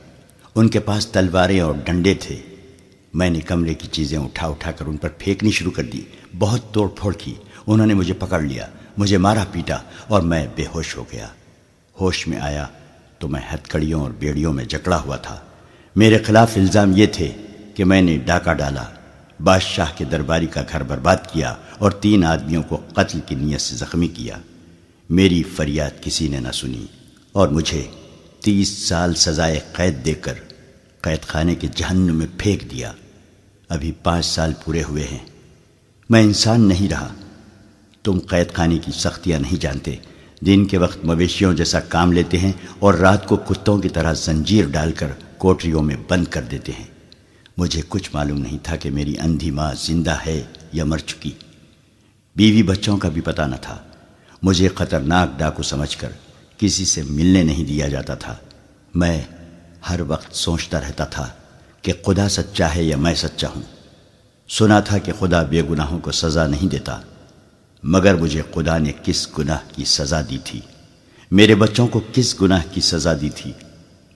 ان کے پاس تلواریں اور ڈنڈے تھے۔ میں نے کمرے کی چیزیں اٹھا کر ان پر پھینکنی شروع کر دی۔ بہت توڑ پھوڑ کی۔ انہوں نے مجھے پکڑ لیا، مجھے مارا پیٹا اور میں بے ہوش ہو گیا۔ ہوش میں آیا تو میں ہتھکڑیوں اور بیڑیوں میں جکڑا ہوا تھا۔ میرے خلاف الزام یہ تھے کہ میں نے ڈاکہ ڈالا، بادشاہ کے درباری کا گھر برباد کیا اور 3 آدمیوں کو قتل کی نیت سے زخمی کیا۔ میری فریاد کسی نے نہ سنی اور مجھے 30 سال سزائے قید دے کر قید خانے کے جہنم میں پھینک دیا۔ ابھی 5 سال پورے ہوئے ہیں۔ میں انسان نہیں رہا۔ تم قید خانے کی سختیاں نہیں جانتے۔ دن کے وقت مویشیوں جیسا کام لیتے ہیں اور رات کو کتوں کی طرح زنجیر ڈال کر کوٹریوں میں بند کر دیتے ہیں۔ مجھے کچھ معلوم نہیں تھا کہ میری اندھی ماں زندہ ہے یا مر چکی۔ بیوی بچوں کا بھی پتہ نہ تھا۔ مجھے خطرناک ڈاکو سمجھ کر کسی سے ملنے نہیں دیا جاتا تھا۔ میں ہر وقت سوچتا رہتا تھا کہ خدا سچا ہے یا میں سچا ہوں۔ سنا تھا کہ خدا بے گناہوں کو سزا نہیں دیتا، مگر مجھے خدا نے کس گناہ کی سزا دی تھی؟ میرے بچوں کو کس گناہ کی سزا دی تھی؟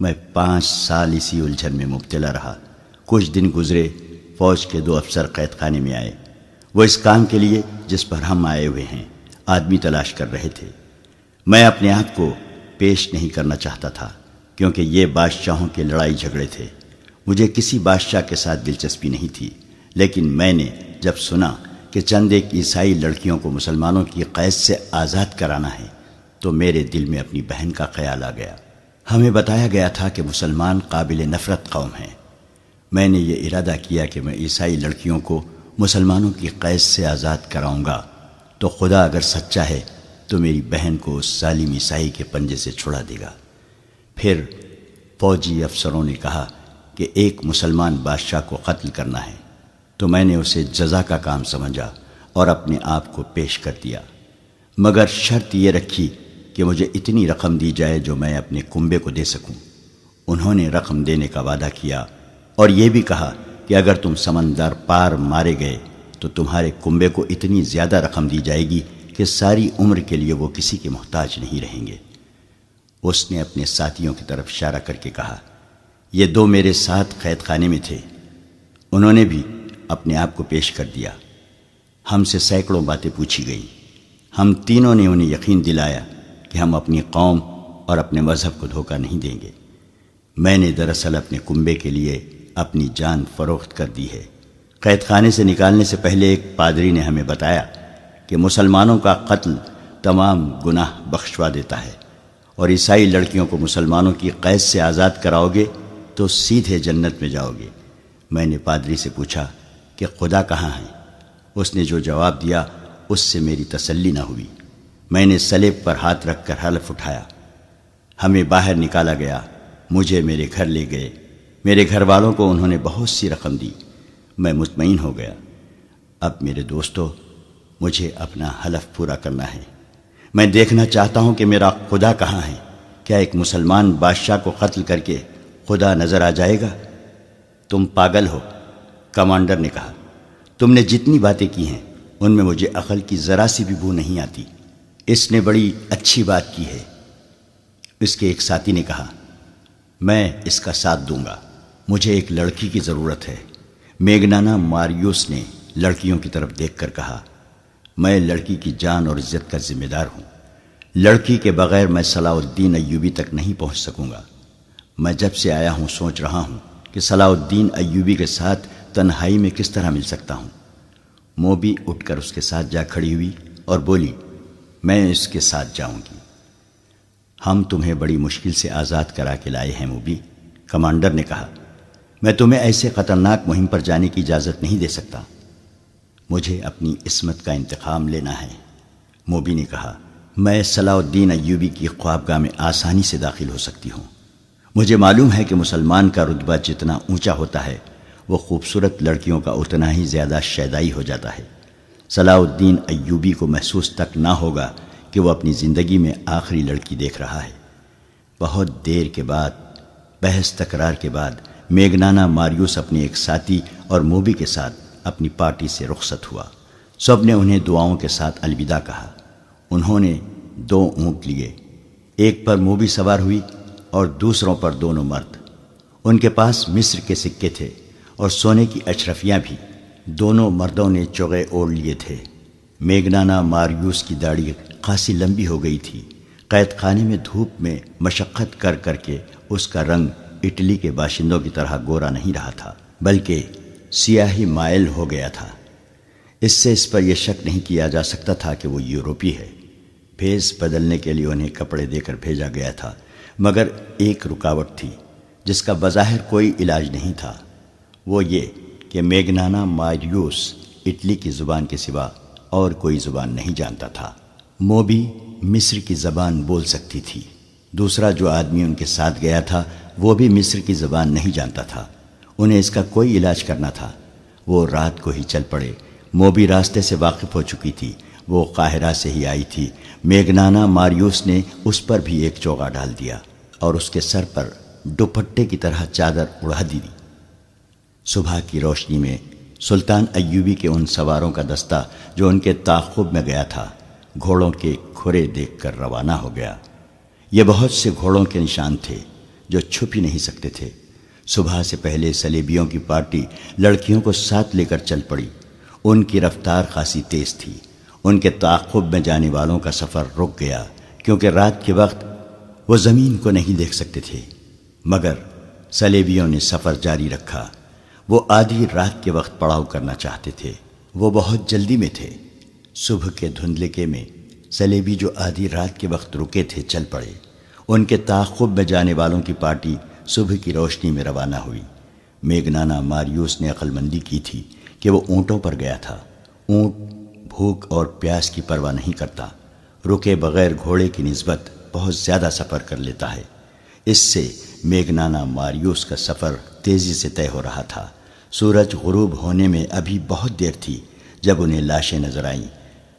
میں 5 سال اسی الجھن میں مبتلا رہا۔ کچھ دن گزرے، فوج کے 2 افسر قید خانے میں آئے۔ وہ اس کام کے لیے جس پر ہم آئے ہوئے ہیں آدمی تلاش کر رہے تھے۔ میں اپنے آپ کو پیش نہیں کرنا چاہتا تھا کیونکہ یہ بادشاہوں کے لڑائی جھگڑے تھے۔ مجھے کسی بادشاہ کے ساتھ دلچسپی نہیں تھی، لیکن میں نے جب سنا کہ چند ایک عیسائی لڑکیوں کو مسلمانوں کی قید سے آزاد کرانا ہے تو میرے دل میں اپنی بہن کا خیال آ گیا۔ ہمیں بتایا گیا تھا کہ مسلمان قابل نفرت قوم ہیں۔ میں نے یہ ارادہ کیا کہ میں عیسائی لڑکیوں کو مسلمانوں کی قید سے آزاد کراؤں گا تو خدا اگر سچا ہے تو میری بہن کو اس ظالم عیسائی کے پنجے سے چھڑا دے گا۔ پھر فوجی افسروں نے کہا کہ ایک مسلمان بادشاہ کو قتل کرنا ہے تو میں نے اسے جزا کا کام سمجھا اور اپنے آپ کو پیش کر دیا، مگر شرط یہ رکھی کہ مجھے اتنی رقم دی جائے جو میں اپنے کنبے کو دے سکوں۔ انہوں نے رقم دینے کا وعدہ کیا اور یہ بھی کہا کہ اگر تم سمندر پار مارے گئے تو تمہارے کنبے کو اتنی زیادہ رقم دی جائے گی کہ ساری عمر کے لیے وہ کسی کے محتاج نہیں رہیں گے۔ اس نے اپنے ساتھیوں کی طرف اشارہ کر کے کہا، یہ 2 میرے ساتھ قید خانے میں تھے۔ انہوں نے بھی اپنے آپ کو پیش کر دیا۔ ہم سے سینکڑوں باتیں پوچھی گئیں۔ ہم تینوں نے انہیں یقین دلایا کہ ہم اپنی قوم اور اپنے مذہب کو دھوکہ نہیں دیں گے۔ میں نے دراصل اپنے کنبے کے لیے اپنی جان فروخت کر دی ہے۔ قید خانے سے نکالنے سے پہلے ایک پادری نے ہمیں بتایا کہ مسلمانوں کا قتل تمام گناہ بخشوا دیتا ہے اور عیسائی لڑکیوں کو مسلمانوں کی قید سے آزاد کراؤ گے تو سیدھے جنت میں جاؤ گے۔ میں نے پادری سے پوچھا کہ خدا کہاں ہے؟ اس نے جو جواب دیا اس سے میری تسلی نہ ہوئی۔ میں نے صلیب پر ہاتھ رکھ کر حلف اٹھایا۔ ہمیں باہر نکالا گیا۔ مجھے میرے گھر لے گئے۔ میرے گھر والوں کو انہوں نے بہت سی رقم دی۔ میں مطمئن ہو گیا۔ اب میرے دوستو، مجھے اپنا حلف پورا کرنا ہے۔ میں دیکھنا چاہتا ہوں کہ میرا خدا کہاں ہے۔ کیا ایک مسلمان بادشاہ کو قتل کر کے خدا نظر آ جائے گا؟ تم پاگل ہو، کمانڈر نے کہا۔ تم نے جتنی باتیں کی ہیں ان میں مجھے عقل کی ذرا سی بھی بو نہیں آتی۔ اس نے بڑی اچھی بات کی ہے، اس کے ایک ساتھی نے کہا۔ میں اس کا ساتھ دوں گا۔ مجھے ایک لڑکی کی ضرورت ہے۔ میگنانا ماریوس نے لڑکیوں کی طرف دیکھ کر کہا، میں لڑکی کی جان اور عزت کا ذمہ دار ہوں۔ لڑکی کے بغیر میں صلاح الدین ایوبی تک نہیں پہنچ سکوں گا۔ میں جب سے آیا ہوں سوچ رہا ہوں کہ صلاح الدین ایوبی کے ساتھ تنہائی میں کس طرح مل سکتا ہوں۔ موبی اٹھ کر اس کے ساتھ جا کھڑی ہوئی اور بولی، میں اس کے ساتھ جاؤں گی۔ ہم تمہیں بڑی مشکل سے آزاد کرا کے لائے ہیں موبی، کمانڈر نے کہا۔ میں تمہیں ایسے خطرناک مہم پر جانے کی اجازت نہیں دے سکتا۔ مجھے اپنی عصمت کا انتقام لینا ہے، موبی نے کہا۔ میں صلاح الدین ایوبی کی خوابگاہ میں آسانی سے داخل ہو سکتی ہوں۔ مجھے معلوم ہے کہ مسلمان کا رتبہ جتنا اونچا ہوتا ہے وہ خوبصورت لڑکیوں کا اتنا ہی زیادہ شیدائی ہو جاتا ہے۔ صلاح الدین ایوبی کو محسوس تک نہ ہوگا کہ وہ اپنی زندگی میں آخری لڑکی دیکھ رہا ہے۔ بہت دیر کے بعد بحث تکرار کے بعد میگنانا ماریوس اپنے ایک ساتھی اور موبی کے ساتھ اپنی پارٹی سے رخصت ہوا۔ سب نے انہیں دعاؤں کے ساتھ الوداع کہا۔ انہوں نے 2 اونٹ لیے، ایک پر موبی سوار ہوئی اور دوسروں پر دونوں مرد۔ ان کے پاس مصر کے سکے تھے اور سونے کی اشرفیاں بھی۔ دونوں مردوں نے چوغے اوڑھ لیے تھے۔ میگنانا ماریوس کی داڑھی خاصی لمبی ہو گئی تھی۔ قید خانے میں دھوپ میں مشقت کر کر کے اس کا رنگ اٹلی کے باشندوں کی طرح گورا نہیں رہا تھا، بلکہ سیاہی مائل ہو گیا تھا۔ اس سے اس پر یہ شک نہیں کیا جا سکتا تھا کہ وہ یورپی ہے۔ بھیس بدلنے کے لیے انہیں کپڑے دے کر بھیجا گیا تھا، مگر ایک رکاوٹ تھی جس کا بظاہر کوئی علاج نہیں تھا۔ وہ یہ کہ میگنانا ماریوس اٹلی کی زبان کے سوا اور کوئی زبان نہیں جانتا تھا۔ موبی مصر کی زبان بول سکتی تھی۔ دوسرا جو آدمی ان کے ساتھ گیا تھا وہ بھی مصر کی زبان نہیں جانتا تھا۔ انہیں اس کا کوئی علاج کرنا تھا۔ وہ رات کو ہی چل پڑے۔ موبی راستے سے واقف ہو چکی تھی، وہ قاہرہ سے ہی آئی تھی۔ میگنانا ماریوس نے اس پر بھی ایک چوغا ڈال دیا اور اس کے سر پر دوپٹے کی طرح چادر اڑا دی۔ صبح کی روشنی میں سلطان ایوبی کے ان سواروں کا دستہ جو ان کے تعاقب میں گیا تھا گھوڑوں کے کھرے دیکھ کر روانہ ہو گیا۔ یہ بہت سے گھوڑوں کے نشان تھے جو چھپ ہی نہیں سکتے تھے۔ صبح سے پہلے صلیبیوں کی پارٹی لڑکیوں کو ساتھ لے کر چل پڑی۔ ان کی رفتار خاصی تیز تھی۔ ان کے تعاقب میں جانے والوں کا سفر رک گیا کیونکہ رات کے وقت وہ زمین کو نہیں دیکھ سکتے تھے، مگر صلیبیوں نے سفر جاری رکھا۔ وہ آدھی رات کے وقت پڑاؤ کرنا چاہتے تھے۔ وہ بہت جلدی میں تھے۔ صبح کے دھندلکے میں صلیبی جو آدھی رات کے وقت رکے تھے چل پڑے۔ ان کے تعاقب میں جانے والوں کی پارٹی صبح کی روشنی میں روانہ ہوئی۔ میگنانا ماریوس نے عقل مندی کی تھی کہ وہ اونٹوں پر گیا تھا۔ اونٹ بھوک اور پیاس کی پرواہ نہیں کرتا، رکے بغیر گھوڑے کی نسبت بہت زیادہ سفر کر لیتا ہے۔ اس سے میگنانا ماریوس کا سفر تیزی سے طے ہو رہا تھا۔ سورج غروب ہونے میں ابھی بہت دیر تھی جب انہیں لاشیں نظر آئیں۔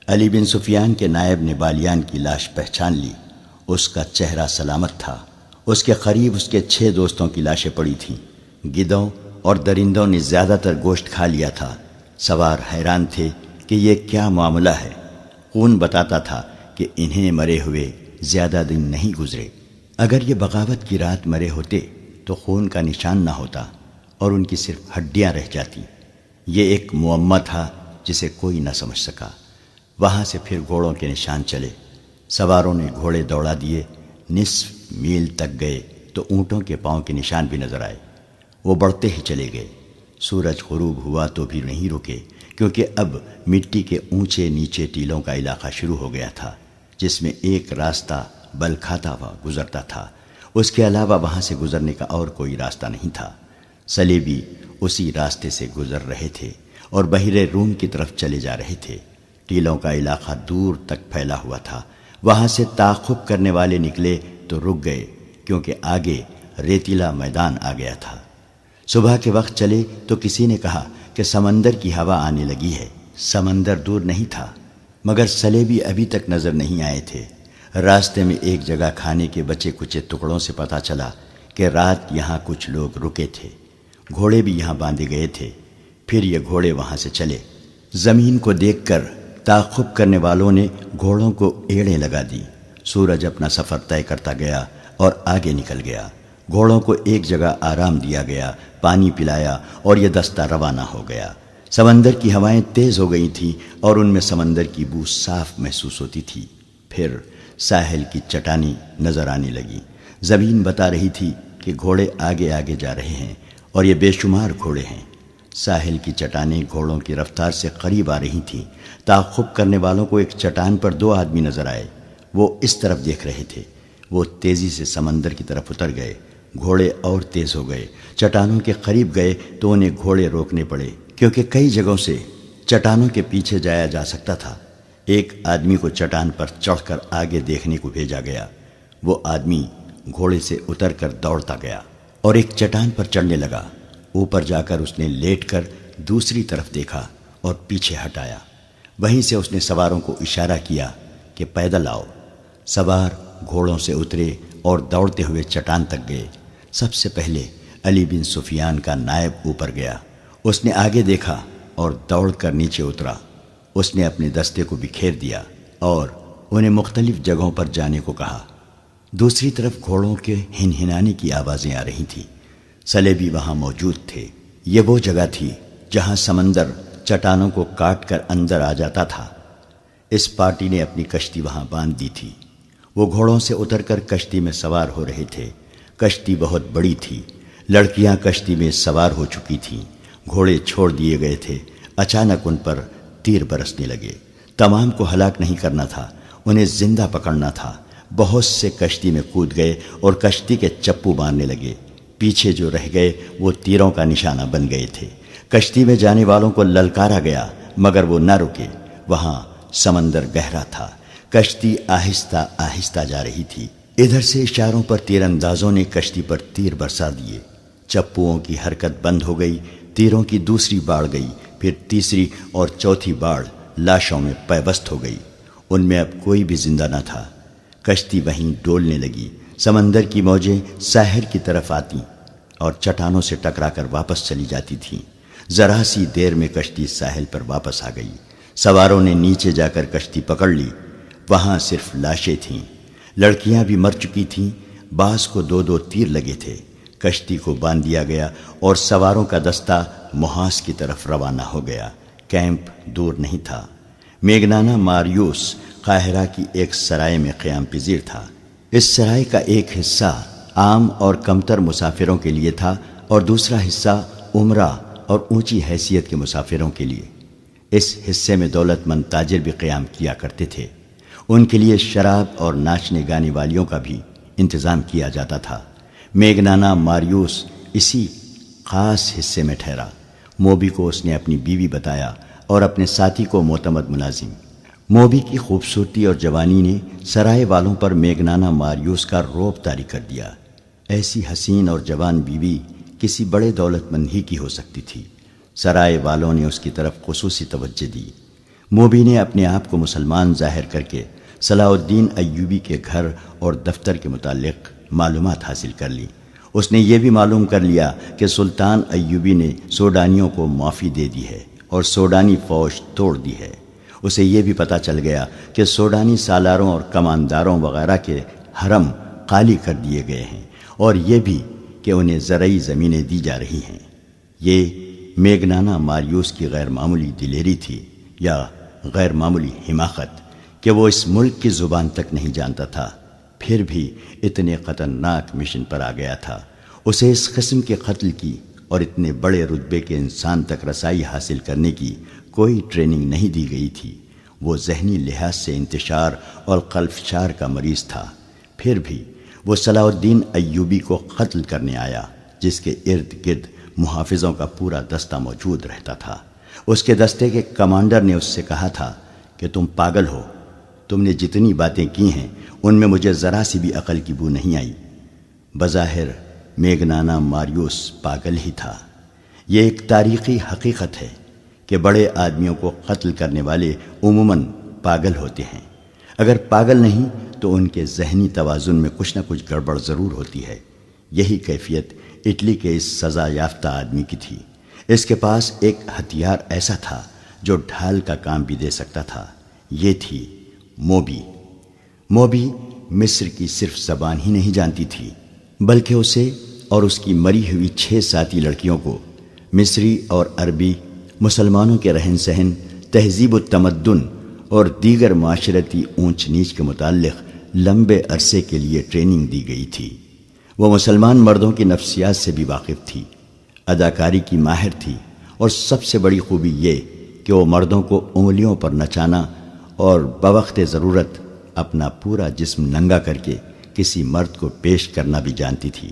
علی بن سفیان کے نائب نے بالیان کی لاش پہچان لی۔ اس کا چہرہ سلامت تھا۔ اس کے قریب اس کے 6 دوستوں کی لاشیں پڑی تھیں۔ گدھوں اور درندوں نے زیادہ تر گوشت کھا لیا تھا۔ سوار حیران تھے کہ یہ کیا معاملہ ہے۔ خون بتاتا تھا کہ انہیں مرے ہوئے زیادہ دن نہیں گزرے۔ اگر یہ بغاوت کی رات مرے ہوتے تو خون کا نشان نہ ہوتا اور ان کی صرف ہڈیاں رہ جاتی۔ یہ ایک معمہ تھا جسے کوئی نہ سمجھ سکا۔ وہاں سے پھر گھوڑوں کے نشان چلے۔ سواروں نے گھوڑے دوڑا دیے۔ نصف میل تک گئے تو اونٹوں کے پاؤں کے نشان بھی نظر آئے۔ وہ بڑھتے ہی چلے گئے۔ سورج غروب ہوا تو بھی نہیں رکے کیونکہ اب مٹی کے اونچے نیچے ٹیلوں کا علاقہ شروع ہو گیا تھا جس میں ایک راستہ بل کھاتا ہوا گزرتا تھا۔ اس کے علاوہ وہاں سے گزرنے کا اور کوئی راستہ نہیں تھا۔ صلیبی اسی راستے سے گزر رہے تھے اور بحیرہ روم کی طرف چلے جا رہے تھے۔ ٹیلوں کا علاقہ دور تک پھیلا ہوا تھا۔ وہاں سے تعاقب کرنے والے نکلے تو رک گئے کیونکہ آگے ریتیلا میدان آ گیا تھا۔ صبح کے وقت چلے تو کسی نے کہا کہ سمندر کی ہوا آنے لگی ہے۔ سمندر دور نہیں تھا مگر صلیبی ابھی تک نظر نہیں آئے تھے۔ راستے میں ایک جگہ کھانے کے بچے کچے ٹکڑوں سے پتہ چلا کہ رات یہاں کچھ لوگ رکے تھے۔ گھوڑے بھی یہاں باندھے گئے تھے۔ پھر یہ گھوڑے وہاں سے چلے۔ زمین کو دیکھ کر تعاقب کرنے والوں نے گھوڑوں کو ایڑیں لگا دی۔ سورج اپنا سفر طے کرتا گیا اور آگے نکل گیا۔ گھوڑوں کو ایک جگہ آرام دیا گیا، پانی پلایا اور یہ دستہ روانہ ہو گیا۔ سمندر کی ہوائیں تیز ہو گئی تھیں اور ان میں سمندر کی بو صاف محسوس ہوتی تھی۔ پھر ساحل کی چٹانی نظر آنے لگی۔ زمین بتا رہی تھی کہ گھوڑے آگے آگے جا رہے ہیں اور یہ بے شمار گھوڑے ہیں۔ ساحل کی چٹانیں گھوڑوں کی رفتار سے قریب آ رہی تھیں۔ تعاقب کرنے والوں کو ایک چٹان پر 2 آدمی نظر آئے۔ وہ اس طرف دیکھ رہے تھے۔ وہ تیزی سے سمندر کی طرف اتر گئے۔ گھوڑے اور تیز ہو گئے۔ چٹانوں کے قریب گئے تو انہیں گھوڑے روکنے پڑے کیونکہ کئی جگہوں سے چٹانوں کے پیچھے جایا جا سکتا تھا۔ ایک آدمی کو چٹان پر چڑھ کر آگے دیکھنے کو بھیجا گیا۔ وہ آدمی گھوڑے سے اتر کر دوڑتا گیا اور ایک چٹان پر چڑھنے لگا۔ اوپر جا کر اس نے لیٹ کر دوسری طرف دیکھا اور پیچھے ہٹایا۔ وہیں سے اس نے سواروں کو اشارہ کیا کہ پیدل آؤ۔ سوار گھوڑوں سے اترے اور دوڑتے ہوئے چٹان تک گئے۔ سب سے پہلے علی بن سفیان کا نائب اوپر گیا۔ اس نے آگے دیکھا اور دوڑ کر نیچے اترا۔ اس نے اپنے دستے کو بکھیر دیا اور انہیں مختلف جگہوں پر جانے کو کہا۔ دوسری طرف گھوڑوں کے ہنہنانے کی آوازیں آ رہی تھیں۔ سلیبی وہاں موجود تھے۔ یہ وہ جگہ تھی جہاں سمندر چٹانوں کو کاٹ کر اندر آ جاتا تھا۔ اس پارٹی نے اپنی کشتی وہاں باندھ دی تھی۔ وہ گھوڑوں سے اتر کر کشتی میں سوار ہو رہے تھے۔ کشتی بہت بڑی تھی۔ لڑکیاں کشتی میں سوار ہو چکی تھیں۔ گھوڑے چھوڑ دیے گئے تھے۔ اچانک ان پر تیر برسنے لگے۔ تمام کو ہلاک نہیں کرنا تھا، انہیں زندہ پکڑنا تھا۔ بہت سے کشتی میں کود گئے اور کشتی کے چپو مارنے لگے۔ پیچھے جو رہ گئے وہ تیروں کا نشانہ بن گئے تھے۔ کشتی میں جانے والوں کو للکارا گیا مگر وہ نہ رکے۔ وہاں سمندر گہرا تھا۔ کشتی آہستہ آہستہ جا رہی تھی۔ ادھر سے اشاروں پر تیر اندازوں نے کشتی پر تیر برسا دیے۔ چپوؤں کی حرکت بند ہو گئی۔ تیروں کی دوسری باڑ گئی، پھر تیسری اور چوتھی باڑ لاشوں میں پیوست ہو گئی۔ ان میں اب کوئی بھی زندہ نہ تھا۔ کشتی وہیں ڈولنے لگی۔ سمندر کی موجیں ساحل کی طرف آتی اور چٹانوں سے ٹکرا کر واپس چلی جاتی تھیں۔ ذرا سی دیر میں کشتی ساحل پر واپس آ گئی۔ سواروں نے نیچے جا کر کشتی پکڑ لی۔ وہاں صرف لاشیں تھیں۔ لڑکیاں بھی مر چکی تھیں۔ بعض کو 2 تیر لگے تھے۔ کشتی کو باندھ دیا گیا اور سواروں کا دستہ محاذ کی طرف روانہ ہو گیا۔ کیمپ دور نہیں تھا۔ میگنانا ماریوس قاہرہ کی ایک سرائے میں قیام پذیر تھا۔ اس سرائے کا ایک حصہ عام اور کمتر مسافروں کے لیے تھا اور دوسرا حصہ عمرہ اور اونچی حیثیت کے مسافروں کے لیے۔ اس حصے میں دولت مند تاجر بھی قیام کیا کرتے تھے۔ ان کے لیے شراب اور ناچنے گانے والیوں کا بھی انتظام کیا جاتا تھا۔ میگنانا ماریوس اسی خاص حصے میں ٹھہرا۔ موبی کو اس نے اپنی بیوی بتایا اور اپنے ساتھی کو معتمد ملازم۔ موبی کی خوبصورتی اور جوانی نے سرائے والوں پر میگنانا ماریوس کا رعب طاری کر دیا۔ ایسی حسین اور جوان بیوی کسی بڑے دولت مند ہی کی ہو سکتی تھی۔ سرائے والوں نے اس کی طرف خصوصی توجہ دی۔ موبی نے اپنے آپ کو مسلمان ظاہر کر کے صلاح الدین ایوبی کے گھر اور دفتر کے متعلق معلومات حاصل کر لی۔ اس نے یہ بھی معلوم کر لیا کہ سلطان ایوبی نے سوڈانیوں کو معافی دے دی ہے اور سوڈانی فوج توڑ دی ہے۔ اسے یہ بھی پتہ چل گیا کہ سوڈانی سالاروں اور کمانداروں وغیرہ کے حرم خالی کر دیے گئے ہیں اور یہ بھی کہ انہیں زرعی زمینیں دی جا رہی ہیں۔ یہ میگنانا ماریوس کی غیر معمولی دلیری تھی یا غیر معمولی حماقت کہ وہ اس ملک کی زبان تک نہیں جانتا تھا، پھر بھی اتنے خطرناک مشن پر آ گیا تھا۔ اسے اس قسم کے قتل کی اور اتنے بڑے رتبے کے انسان تک رسائی حاصل کرنے کی کوئی ٹریننگ نہیں دی گئی تھی۔ وہ ذہنی لحاظ سے انتشار اور قلفشار کا مریض تھا۔ پھر بھی وہ صلاح الدین ایوبی کو قتل کرنے آیا، جس کے ارد گرد محافظوں کا پورا دستہ موجود رہتا تھا۔ اس کے دستے کے کمانڈر نے اس سے کہا تھا کہ تم پاگل ہو، تم نے جتنی باتیں کی ہیں ان میں مجھے ذرا سی بھی عقل کی بو نہیں آئی۔ بظاہر میگنانا ماریوس پاگل ہی تھا۔ یہ ایک تاریخی حقیقت ہے کہ بڑے آدمیوں کو قتل کرنے والے عموماً پاگل ہوتے ہیں۔ اگر پاگل نہیں تو ان کے ذہنی توازن میں کچھ نہ کچھ گڑبڑ ضرور ہوتی ہے۔ یہی کیفیت اٹلی کے اس سزا یافتہ آدمی کی تھی۔ اس کے پاس ایک ہتھیار ایسا تھا جو ڈھال کا کام بھی دے سکتا تھا۔ یہ تھی موبی۔ موبی مصر کی صرف زبان ہی نہیں جانتی تھی، بلکہ اسے اور اس کی مری ہوئی 6 ساتھی لڑکیوں کو مصری اور عربی، مسلمانوں کے رہن سہن، تہذیب و تمدن اور دیگر معاشرتی اونچ نیچ کے متعلق لمبے عرصے کے لیے ٹریننگ دی گئی تھی۔ وہ مسلمان مردوں کی نفسیات سے بھی واقف تھی، اداکاری کی ماہر تھی، اور سب سے بڑی خوبی یہ کہ وہ مردوں کو انگلیوں پر نچانا اور بوقت ضرورت اپنا پورا جسم ننگا کر کے کسی مرد کو پیش کرنا بھی جانتی تھی۔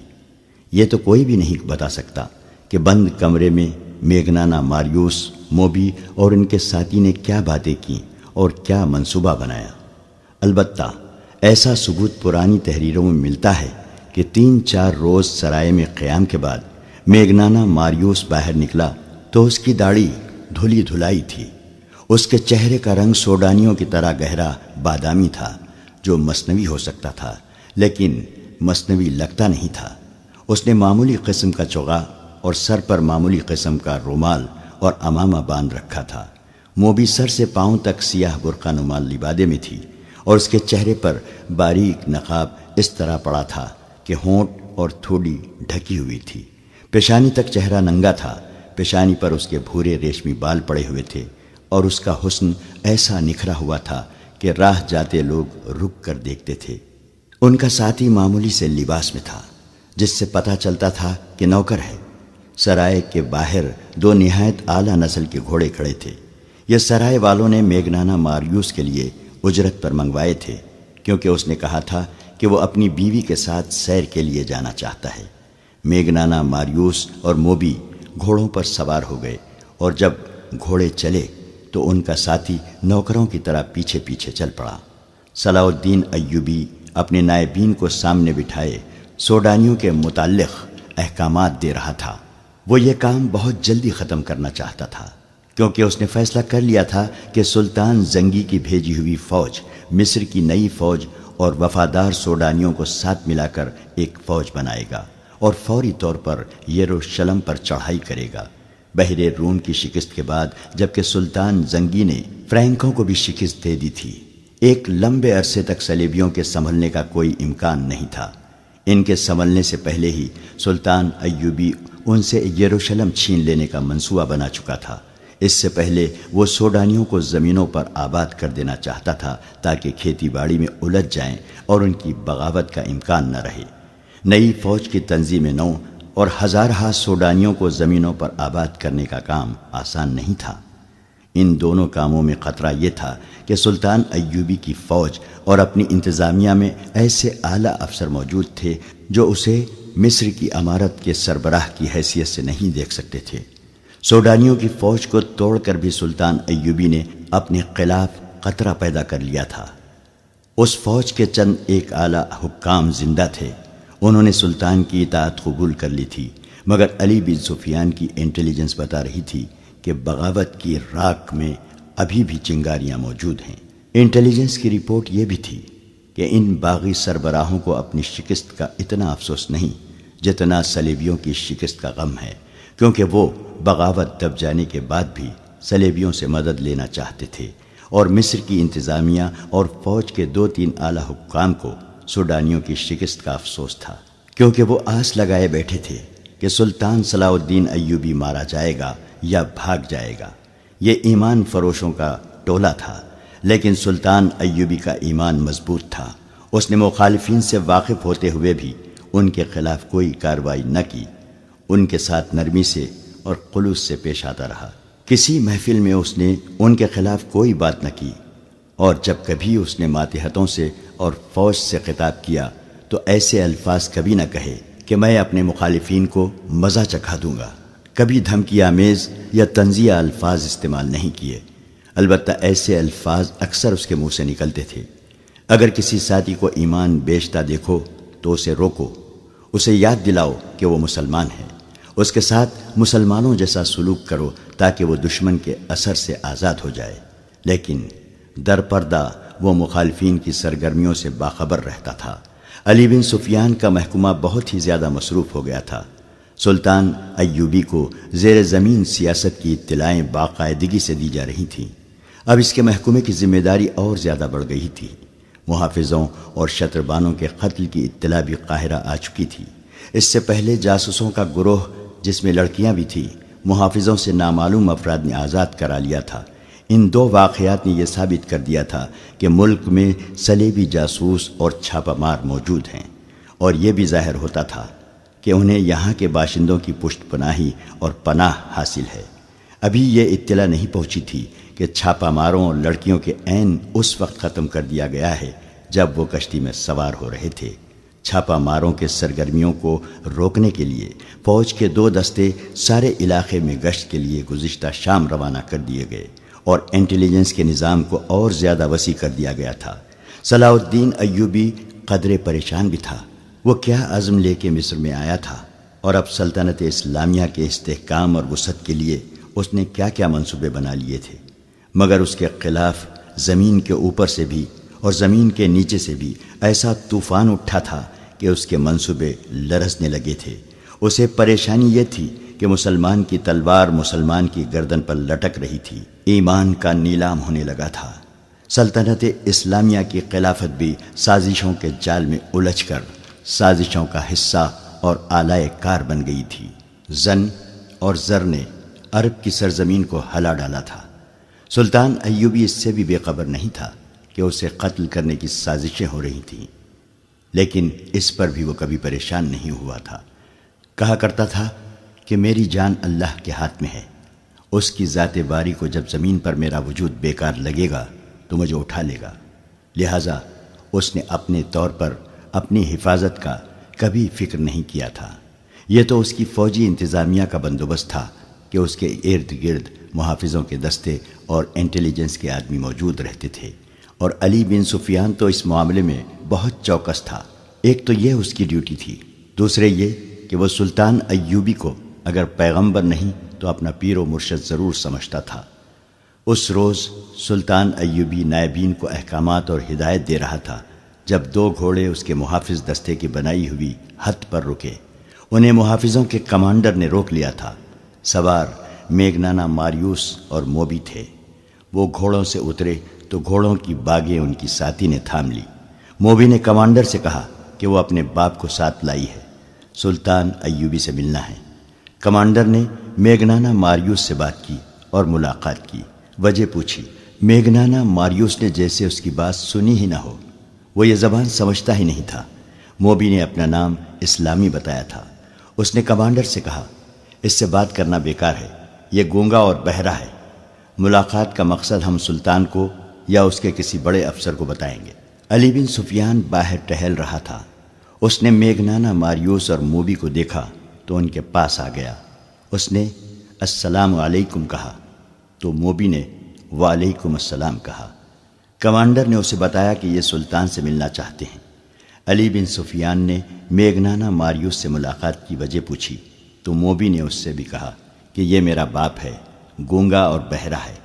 یہ تو کوئی بھی نہیں بتا سکتا کہ بند کمرے میں میگنانا ماریوس، موبی اور ان کے ساتھی نے کیا باتیں کیں اور کیا منصوبہ بنایا۔ البتہ ایسا ثبوت پرانی تحریروں میں ملتا ہے کہ 3-4 روز سرائے میں قیام کے بعد میگنانا ماریوس باہر نکلا تو اس کی داڑھی دھلی دھلائی تھی۔ اس کے چہرے کا رنگ سوڈانیوں کی طرح گہرا بادامی تھا، جو مصنوعی ہو سکتا تھا لیکن مصنوعی لگتا نہیں تھا۔ اس نے معمولی قسم کا چوغا اور سر پر معمولی قسم کا رومال اور امامہ باندھ رکھا تھا۔ موبی سر سے پاؤں تک سیاہ برقع نما لبادے میں تھی اور اس کے چہرے پر باریک نقاب اس طرح پڑا تھا کہ ہونٹ اور تھوڑی ڈھکی ہوئی تھی۔ پیشانی تک چہرہ ننگا تھا، پیشانی پر اس کے بھورے ریشمی بال پڑے ہوئے تھے اور اس کا حسن ایسا نکھرا ہوا تھا کہ راہ جاتے لوگ رک کر دیکھتے تھے۔ ان کا ساتھی معمولی سے لباس میں تھا جس سے پتہ چلتا تھا کہ نوکر ہے۔ سرائے کے باہر دو نہایت اعلیٰ نسل کے گھوڑے کھڑے تھے۔ یہ سرائے والوں نے میگنانا ماریوس کے لیے اجرت پر منگوائے تھے، کیونکہ اس نے کہا تھا کہ وہ اپنی بیوی کے ساتھ سیر کے لیے جانا چاہتا ہے۔ میگنانا ماریوس اور موبی گھوڑوں پر سوار ہو گئے اور جب گھوڑے چلے تو ان کا ساتھی نوکروں کی طرح پیچھے پیچھے چل پڑا۔ صلاح الدین ایوبی اپنے نائبین کو سامنے بٹھائے سوڈانیوں کے متعلق احکامات دے رہا تھا۔ وہ یہ کام بہت جلدی ختم کرنا چاہتا تھا، کیونکہ اس نے فیصلہ کر لیا تھا کہ سلطان زنگی کی بھیجی ہوئی فوج مصر کی نئی فوج اور وفادار سوڈانیوں کو ساتھ ملا کر ایک فوج بنائے گا اور فوری طور پر یروشلم پر چڑھائی کرے گا۔ بحر روم کی شکست کے بعد جبکہ سلطان زنگی نے فرینکوں کو بھی شکست دے دی تھی، ایک لمبے عرصے تک صلیبیوں کے سنبھلنے کا کوئی امکان نہیں تھا۔ ان کے سنبھلنے سے پہلے ہی سلطان ایوبی ان سے یروشلم چھین لینے کا منصوبہ بنا چکا تھا۔ اس سے پہلے وہ سوڈانیوں کو زمینوں پر آباد کر دینا چاہتا تھا تاکہ کھیتی باڑی میں الجھ جائیں اور ان کی بغاوت کا امکان نہ رہے۔ نئی فوج کی تنظیم نو اور ہزارہا سوڈانیوں کو زمینوں پر آباد کرنے کا کام آسان نہیں تھا۔ ان دونوں کاموں میں خطرہ یہ تھا کہ سلطان ایوبی کی فوج اور اپنی انتظامیہ میں ایسے اعلیٰ افسر موجود تھے جو اسے مصر کی امارت کے سربراہ کی حیثیت سے نہیں دیکھ سکتے تھے۔ سوڈانیوں کی فوج کو توڑ کر بھی سلطان ایوبی نے اپنے خلاف خطرہ پیدا کر لیا تھا۔ اس فوج کے چند ایک اعلیٰ حکام زندہ تھے، انہوں نے سلطان کی اطاعت قبول کر لی تھی، مگر علی بن سفیان کی انٹیلیجنس بتا رہی تھی کہ بغاوت کی راکھ میں ابھی بھی چنگاریاں موجود ہیں۔ انٹیلیجنس کی رپورٹ یہ بھی تھی کہ ان باغی سربراہوں کو اپنی شکست کا اتنا افسوس نہیں جتنا صلیبیوں کی شکست کا غم ہے، کیونکہ وہ بغاوت دب جانے کے بعد بھی صلیبیوں سے مدد لینا چاہتے تھے، اور مصر کی انتظامیہ اور فوج کے 2-3 اعلیٰ حکام کو سوڈانیوں کی شکست کا افسوس تھا، کیونکہ وہ آس لگائے بیٹھے تھے کہ سلطان صلاح الدین ایوبی مارا جائے گا یا بھاگ جائے گا۔ یہ ایمان فروشوں کا ٹولہ تھا، لیکن سلطان ایوبی کا ایمان مضبوط تھا۔ اس نے مخالفین سے واقف ہوتے ہوئے بھی ان کے خلاف کوئی کارروائی نہ کی، ان کے ساتھ نرمی سے اور خلوص سے پیش آتا رہا۔ کسی محفل میں اس نے ان کے خلاف کوئی بات نہ کی، اور جب کبھی اس نے ماتحتوں سے اور فوج سے خطاب کیا تو ایسے الفاظ کبھی نہ کہے کہ میں اپنے مخالفین کو مزہ چکھا دوں گا۔ کبھی دھمکی آمیز یا طنزیہ الفاظ استعمال نہیں کیے، البتہ ایسے الفاظ اکثر اس کے منہ سے نکلتے تھے۔ اگر کسی ساتھی کو ایمان بیچتا دیکھو تو اسے روکو، اسے یاد دلاؤ کہ وہ مسلمان ہے، اس کے ساتھ مسلمانوں جیسا سلوک کرو تاکہ وہ دشمن کے اثر سے آزاد ہو جائے۔ لیکن در پردہ وہ مخالفین کی سرگرمیوں سے باخبر رہتا تھا۔ علی بن سفیان کا محکمہ بہت ہی زیادہ مصروف ہو گیا تھا۔ سلطان ایوبی کو زیر زمین سیاست کی اطلاعیں باقاعدگی سے دی جا رہی تھیں۔ اب اس کے محکمے کی ذمہ داری اور زیادہ بڑھ گئی تھی۔ محافظوں اور شتربانوں کے قتل کی اطلاع بھی قاہرہ آ چکی تھی۔ اس سے پہلے جاسوسوں کا گروہ جس میں لڑکیاں بھی تھیں، محافظوں سے نامعلوم افراد نے آزاد کرا لیا تھا۔ ان 2 واقعات نے یہ ثابت کر دیا تھا کہ ملک میں صلیبی جاسوس اور چھاپہ مار موجود ہیں، اور یہ بھی ظاہر ہوتا تھا کہ انہیں یہاں کے باشندوں کی پشت پناہی اور پناہ حاصل ہے۔ ابھی یہ اطلاع نہیں پہنچی تھی کہ چھاپہ ماروں اور لڑکیوں کے عین اس وقت ختم کر دیا گیا ہے جب وہ کشتی میں سوار ہو رہے تھے۔ چھاپہ ماروں کے سرگرمیوں کو روکنے کے لیے فوج کے 2 دستے سارے علاقے میں گشت کے لیے گزشتہ شام روانہ کر دیے گئے اور انٹیلیجنس کے نظام کو اور زیادہ وسیع کر دیا گیا تھا۔ صلاح الدین ایوبی قدرے پریشان بھی تھا۔ وہ کیا عزم لے کے مصر میں آیا تھا، اور اب سلطنت اسلامیہ کے استحکام اور وسعت کے لیے اس نے کیا کیا منصوبے بنا لیے تھے، مگر اس کے خلاف زمین کے اوپر سے بھی اور زمین کے نیچے سے بھی ایسا طوفان اٹھا تھا کہ اس کے منصوبے لرزنے لگے تھے۔ اسے پریشانی یہ تھی کہ مسلمان کی تلوار مسلمان کی گردن پر لٹک رہی تھی۔ ایمان کا نیلام ہونے لگا تھا۔ سلطنت اسلامیہ کی خلافت بھی سازشوں کے جال میں الجھ کر سازشوں کا حصہ اور آلائے کار بن گئی تھی۔ زن اور زر نے عرب کی سرزمین کو ہلا ڈالا تھا۔ سلطان ایوبی اس سے بھی بے خبر نہیں تھا کہ اسے قتل کرنے کی سازشیں ہو رہی تھیں، لیکن اس پر بھی وہ کبھی پریشان نہیں ہوا تھا۔ کہا کرتا تھا کہ میری جان اللہ کے ہاتھ میں ہے، اس کی ذات باری کو جب زمین پر میرا وجود بیکار لگے گا تو مجھے اٹھا لے گا۔ لہٰذا اس نے اپنے طور پر اپنی حفاظت کا کبھی فکر نہیں کیا تھا۔ یہ تو اس کی فوجی انتظامیہ کا بندوبست تھا کہ اس کے ارد گرد محافظوں کے دستے اور انٹیلیجنس کے آدمی موجود رہتے تھے، اور علی بن سفیان تو اس معاملے میں بہت چوکس تھا۔ ایک تو یہ اس کی ڈیوٹی تھی، دوسرے یہ کہ وہ سلطان ایوبی کو اگر پیغمبر نہیں تو اپنا پیر و مرشد ضرور سمجھتا تھا۔ اس روز سلطان ایوبی نائبین کو احکامات اور ہدایت دے رہا تھا جب 2 گھوڑے اس کے محافظ دستے کی بنائی ہوئی حد پر رکے۔ انہیں محافظوں کے کمانڈر نے روک لیا تھا۔ سوار میگنانا ماریوس اور موبی تھے۔ وہ گھوڑوں سے اترے تو گھوڑوں کی باگیں ان کی ساتھی نے تھام لی۔ موبی نے کمانڈر سے کہا کہ وہ اپنے باپ کو ساتھ لائی ہے، سلطان ایوبی سے ملنا ہے۔ کمانڈر نے میگنانا ماریوس سے بات کی اور ملاقات کی۔ وجہ پوچھی۔ میگنانا ماریوس نے جیسے اس کی بات سنی ہی نہ ہو، وہ یہ زبان سمجھتا ہی نہیں تھا۔ موبی نے اپنا نام اسلامی بتایا تھا۔ اس نے کمانڈر سے کہا، اس سے بات کرنا بیکار ہے، یہ گونگا اور بہرا ہے۔ ملاقات کا مقصد ہم سلطان کو یا اس کے کسی بڑے افسر کو بتائیں گے۔ علی بن سفیان باہر ٹہل رہا تھا۔ اس نے میگنانا ماریوس اور موبی کو دیکھا تو ان کے پاس آ گیا۔ اس نے السلام علیکم کہا تو موبی نے وعلیکم السلام کہا۔ کمانڈر نے اسے بتایا کہ یہ سلطان سے ملنا چاہتے ہیں۔ علی بن سفیان نے میگنانا ماریوس سے ملاقات کی وجہ پوچھی تو موبی نے اس سے بھی کہا کہ یہ میرا باپ ہے، گونگا اور بہرا ہے۔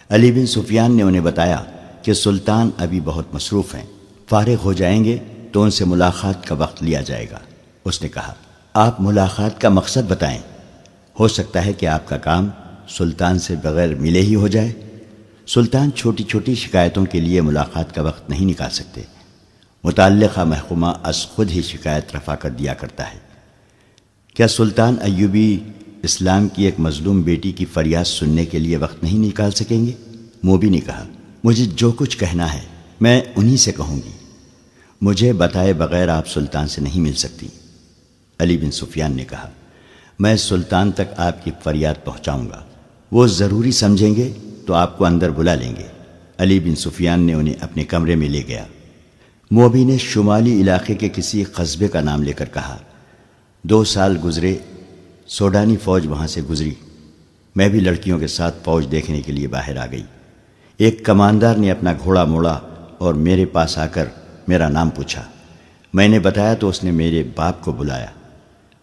علی بن سفیان نے انہیں بتایا کہ سلطان ابھی بہت مصروف ہیں، فارغ ہو جائیں گے تو ان سے ملاقات کا وقت لیا جائے گا۔ اس نے کہا، آپ ملاقات کا مقصد بتائیں، ہو سکتا ہے کہ آپ کا کام سلطان سے بغیر ملے ہی ہو جائے۔ سلطان چھوٹی چھوٹی شکایتوں کے لیے ملاقات کا وقت نہیں نکال سکتے۔ متعلقہ محکمہ از خود ہی شکایت رفع کر دیا کرتا ہے۔ کیا سلطان ایوبی اسلام کی ایک مظلوم بیٹی کی فریاد سننے کے لیے وقت نہیں نکال سکیں گے؟ موبی نے کہا، مجھے جو کچھ کہنا ہے میں انہی سے کہوں گی، مجھے بتائے بغیر آپ سلطان سے نہیں مل سکتی۔ علی بن سفیان نے کہا، میں سلطان تک آپ کی فریاد پہنچاؤں گا، وہ ضروری سمجھیں گے تو آپ کو اندر بلا لیں گے۔ علی بن سفیان نے انہیں اپنے کمرے میں لے گیا۔ موبی نے شمالی علاقے کے کسی قصبے کا نام لے کر کہا، 2 سال گزرے، سوڈانی فوج وہاں سے گزری، میں بھی لڑکیوں کے ساتھ فوج دیکھنے کے لیے باہر آ گئی۔ ایک کماندار نے اپنا گھوڑا موڑا اور میرے پاس آ کر میرا نام پوچھا۔ میں نے بتایا تو اس نے میرے باپ کو بلایا،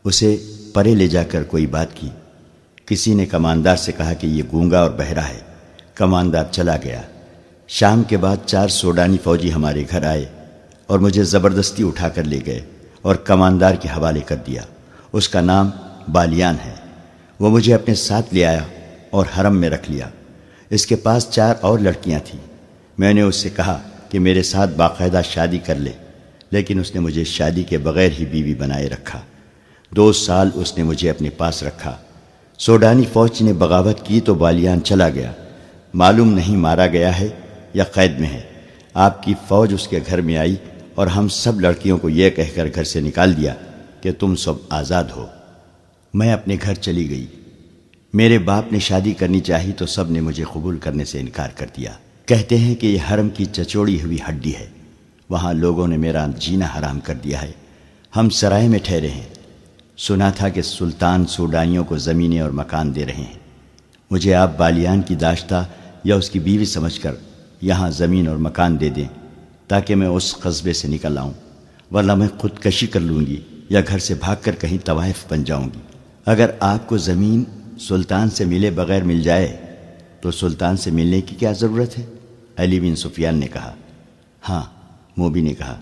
اسے پرے لے جا کر کوئی بات کی۔ کسی نے کماندار سے کہا کہ یہ گونگا اور بہرا ہے۔ کماندار چلا گیا۔ شام کے بعد 4 سوڈانی فوجی ہمارے گھر آئے اور مجھے زبردستی اٹھا کر لے گئے اور کماندار کے حوالے کر دیا۔ اس کا نام بالیان ہے۔ وہ مجھے اپنے ساتھ لے آیا اور حرم میں رکھ لیا۔ اس کے پاس 4 اور لڑکیاں تھیں۔ میں نے اس سے کہا کہ میرے ساتھ باقاعدہ شادی کر لے، لیکن اس نے مجھے شادی کے بغیر ہی بیوی بنائے رکھا۔ 2 سال اس نے مجھے اپنے پاس رکھا۔ سوڈانی فوج نے بغاوت کی تو بالیان چلا گیا، معلوم نہیں مارا گیا ہے یا قید میں ہے۔ آپ کی فوج اس کے گھر میں آئی اور ہم سب لڑکیوں کو یہ کہہ کر گھر سے نکال دیا کہ تم سب آزاد ہو۔ میں اپنے گھر چلی گئی۔ میرے باپ نے شادی کرنی چاہی تو سب نے مجھے قبول کرنے سے انکار کر دیا۔ کہتے ہیں کہ یہ حرم کی چچوڑی ہوئی ہڈی ہے، وہاں لوگوں نے میرا جینا حرام کر دیا ہے۔ ہم سرائے میں ٹھہرے ہیں۔ سنا تھا کہ سلطان سوڈانیوں کو زمینیں اور مکان دے رہے ہیں۔ مجھے آپ بالیان کی داشتہ یا اس کی بیوی سمجھ کر یہاں زمین اور مکان دے دیں تاکہ میں اس قصبے سے نکل آؤں، ورنہ میں خودکشی کر لوں گی یا گھر سے بھاگ کر کہیں طوائف بن جاؤں گی۔ اگر آپ کو زمین سلطان سے ملے بغیر مل جائے تو سلطان سے ملنے کی کیا ضرورت ہے؟ علی بن سفیان نے کہا۔ ہاں، موبی نے کہا،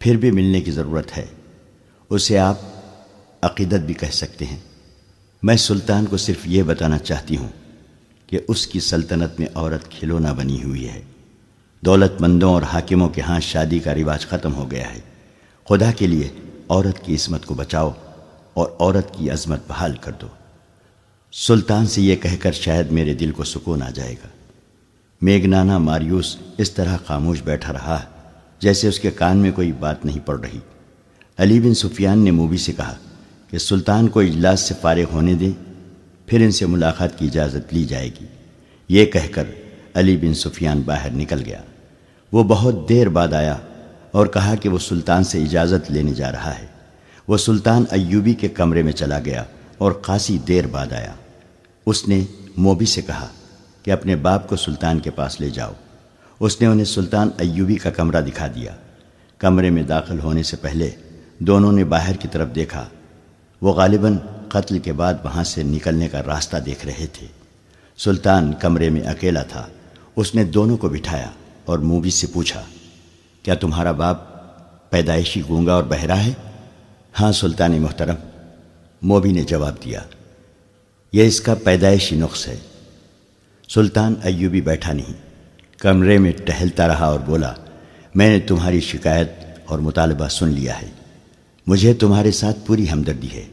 پھر بھی ملنے کی ضرورت ہے۔ اسے آپ عقیدت بھی کہہ سکتے ہیں۔ میں سلطان کو صرف یہ بتانا چاہتی ہوں کہ اس کی سلطنت میں عورت کھلونا بنی ہوئی ہے۔ دولت مندوں اور حاکموں کے ہاں شادی کا رواج ختم ہو گیا ہے۔ خدا کے لیے عورت کی عصمت کو بچاؤ اور عورت کی عظمت بحال کر دو۔ سلطان سے یہ کہہ کر شاید میرے دل کو سکون آ جائے گا۔ میگنانا ماریوس اس طرح خاموش بیٹھا رہا جیسے اس کے کان میں کوئی بات نہیں پڑ رہی۔ علی بن سفیان نے موبی سے کہا کہ سلطان کو اجلاس سے فارغ ہونے دیں، پھر ان سے ملاقات کی اجازت لی جائے گی۔ یہ کہہ کر علی بن سفیان باہر نکل گیا۔ وہ بہت دیر بعد آیا اور کہا کہ وہ سلطان سے اجازت لینے جا رہا ہے۔ وہ سلطان ایوبی کے کمرے میں چلا گیا اور خاصی دیر بعد آیا۔ اس نے موبی سے کہا کہ اپنے باپ کو سلطان کے پاس لے جاؤ۔ اس نے انہیں سلطان ایوبی کا کمرہ دکھا دیا۔ کمرے میں داخل ہونے سے پہلے دونوں نے باہر کی طرف دیکھا۔ وہ غالباً قتل کے بعد وہاں سے نکلنے کا راستہ دیکھ رہے تھے۔ سلطان کمرے میں اکیلا تھا۔ اس نے دونوں کو بٹھایا اور موبی سے پوچھا، کیا تمہارا باپ پیدائشی گونگا اور بہرا ہے؟ ہاں سلطان محترم، موبی نے جواب دیا، یہ اس کا پیدائشی نقص ہے۔ سلطان ایوبی بیٹھا نہیں، کمرے میں ٹہلتا رہا اور بولا، میں نے تمہاری شکایت اور مطالبہ سن لیا ہے۔ مجھے تمہارے ساتھ پوری ہمدردی ہے۔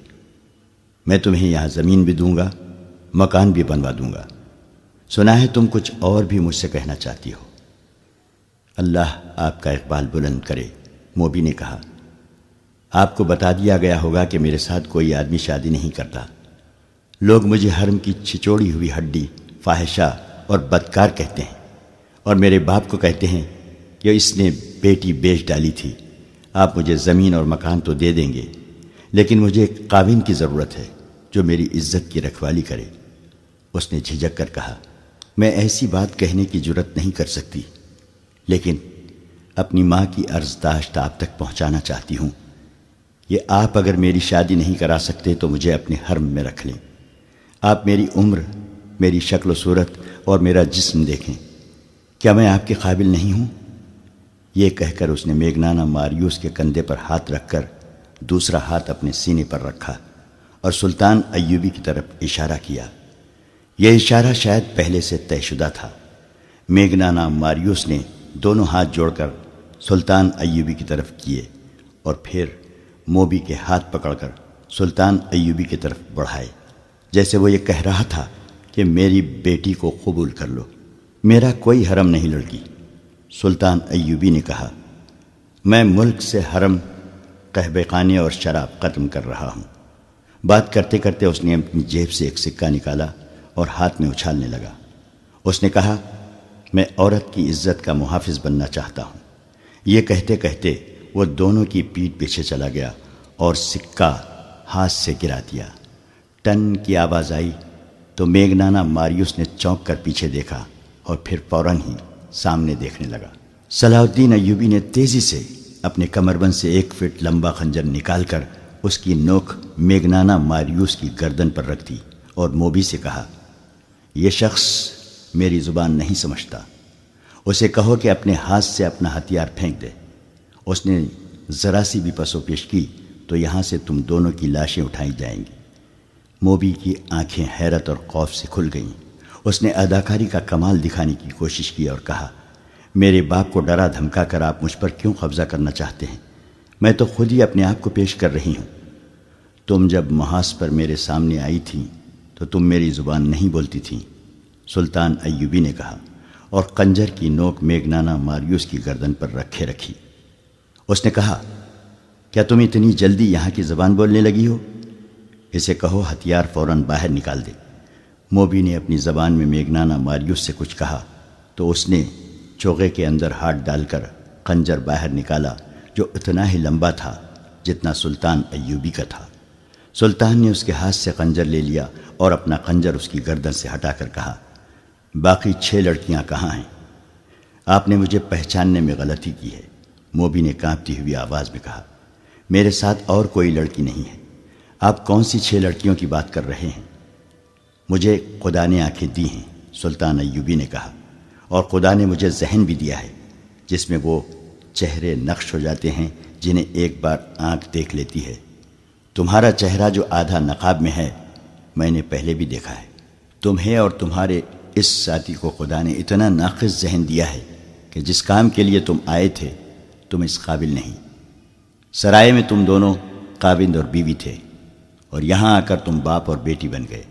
میں تمہیں یہاں زمین بھی دوں گا، مکان بھی بنوا دوں گا۔ سنا ہے تم کچھ اور بھی مجھ سے کہنا چاہتی ہو۔ اللہ آپ کا اقبال بلند کرے، موبی نے کہا۔ آپ کو بتا دیا گیا ہوگا کہ میرے ساتھ کوئی آدمی شادی نہیں کرتا۔ لوگ مجھے حرم کی چھچوڑی ہوئی ہڈی، فاحشہ اور بدکار کہتے ہیں، اور میرے باپ کو کہتے ہیں کہ اس نے بیٹی بیچ ڈالی تھی۔ آپ مجھے زمین اور مکان تو دے دیں گے، لیکن مجھے ایک قابل کی ضرورت ہے جو میری عزت کی رکھوالی کرے۔ اس نے جھجک کر کہا، میں ایسی بات کہنے کی جرت نہیں کر سکتی، لیکن اپنی ماں کی عرضداشت آپ تک پہنچانا چاہتی ہوں۔ یہ آپ اگر میری شادی نہیں کرا سکتے تو مجھے اپنے حرم میں رکھ لیں۔ آپ میری عمر، میری شکل و صورت اور میرا جسم دیکھیں۔ کیا میں آپ کے قابل نہیں ہوں؟ یہ کہہ کر اس نے میگنانا ماریوس کے کندھے پر ہاتھ رکھ کر دوسرا ہاتھ اپنے سینے پر رکھا اور سلطان ایوبی کی طرف اشارہ کیا۔ یہ اشارہ شاید پہلے سے طے شدہ تھا۔ میگنانا ماریوس نے دونوں ہاتھ جوڑ کر سلطان ایوبی کی طرف کیے اور پھر موبی کے ہاتھ پکڑ کر سلطان ایوبی کی طرف بڑھائے، جیسے وہ یہ کہہ رہا تھا کہ میری بیٹی کو قبول کر لو، میرا کوئی حرم نہیں لڑکی۔ سلطان ایوبی نے کہا، میں ملک سے حرم، قہبہ خانے اور شراب ختم کر رہا ہوں۔ بات کرتے کرتے اس نے اپنی جیب سے ایک سکہ نکالا اور ہاتھ میں اچھالنے لگا۔ اس نے کہا، میں عورت کی عزت کا محافظ بننا چاہتا ہوں۔ یہ کہتے کہتے وہ دونوں کی پیٹھ پیچھے چلا گیا اور سکہ ہاتھ سے گرا دیا۔ ٹن کی آواز آئی تو میگنانا ماریوس نے چونک کر پیچھے دیکھا اور پھر فوراً ہی سامنے دیکھنے لگا۔ صلاح الدین ایوبی نے تیزی سے اپنے کمربند سے 1 فٹ لمبا خنجر نکال کر اس کی نوک میگنانا ماریوس کی گردن پر رکھ دی اور موبی سے کہا، یہ شخص میری زبان نہیں سمجھتا، اسے کہو کہ اپنے ہاتھ سے اپنا ہتھیار پھینک دے۔ اس نے ذرا سی بھی پس و پیش کی تو یہاں سے تم دونوں کی لاشیں اٹھائی جائیں گی۔ موبی کی آنکھیں حیرت اور خوف سے کھل گئیں۔ اس نے اداکاری کا کمال دکھانے کی کوشش کی اور کہا، میرے باپ کو ڈرا دھمکا کر آپ مجھ پر کیوں قبضہ کرنا چاہتے ہیں؟ میں تو خود ہی اپنے آپ کو پیش کر رہی ہوں۔ تم جب محاذ پر میرے سامنے آئی تھیں تو تم میری زبان نہیں بولتی تھیں، سلطان ایوبی نے کہا، اور خنجر کی نوک میگنانا ماریوس کی گردن پر رکھے رکھی۔ اس نے کہا، کیا تم اتنی جلدی یہاں کی زبان بولنے لگی ہو؟ اسے کہو ہتھیار فوراً باہر نکال دے۔ موبی نے اپنی زبان میں میگنانا ماریوس سے کچھ کہا تو اس نے چوغے کے اندر ہاتھ ڈال کر خنجر باہر نکالا، جو اتنا ہی لمبا تھا جتنا سلطان ایوبی کا تھا۔ سلطان نے اس کے ہاتھ سے خنجر لے لیا اور اپنا خنجر اس کی گردن سے ہٹا کر کہا، باقی 6 لڑکیاں کہاں ہیں؟ آپ نے مجھے پہچاننے میں غلطی کی ہے، موبی نے کانپتی ہوئی آواز میں کہا، میرے ساتھ اور کوئی لڑکی نہیں ہے۔ آپ کون سی 6 لڑکیوں کی بات کر رہے ہیں؟ مجھے خدا نے آنکھیں دی ہیں، سلطان ایوبی نے کہا، اور خدا نے مجھے ذہن بھی دیا ہے جس میں وہ چہرے نقش ہو جاتے ہیں جنہیں ایک بار آنکھ دیکھ لیتی ہے۔ تمہارا چہرہ جو آدھا نقاب میں ہے میں نے پہلے بھی دیکھا ہے۔ تمہیں اور تمہارے اس ساتھی کو خدا نے اتنا ناقص ذہن دیا ہے کہ جس کام کے لیے تم آئے تھے تم اس قابل نہیں۔ سرائے میں تم دونوں خاوند اور بیوی تھے اور یہاں آ کر تم باپ اور بیٹی بن گئے،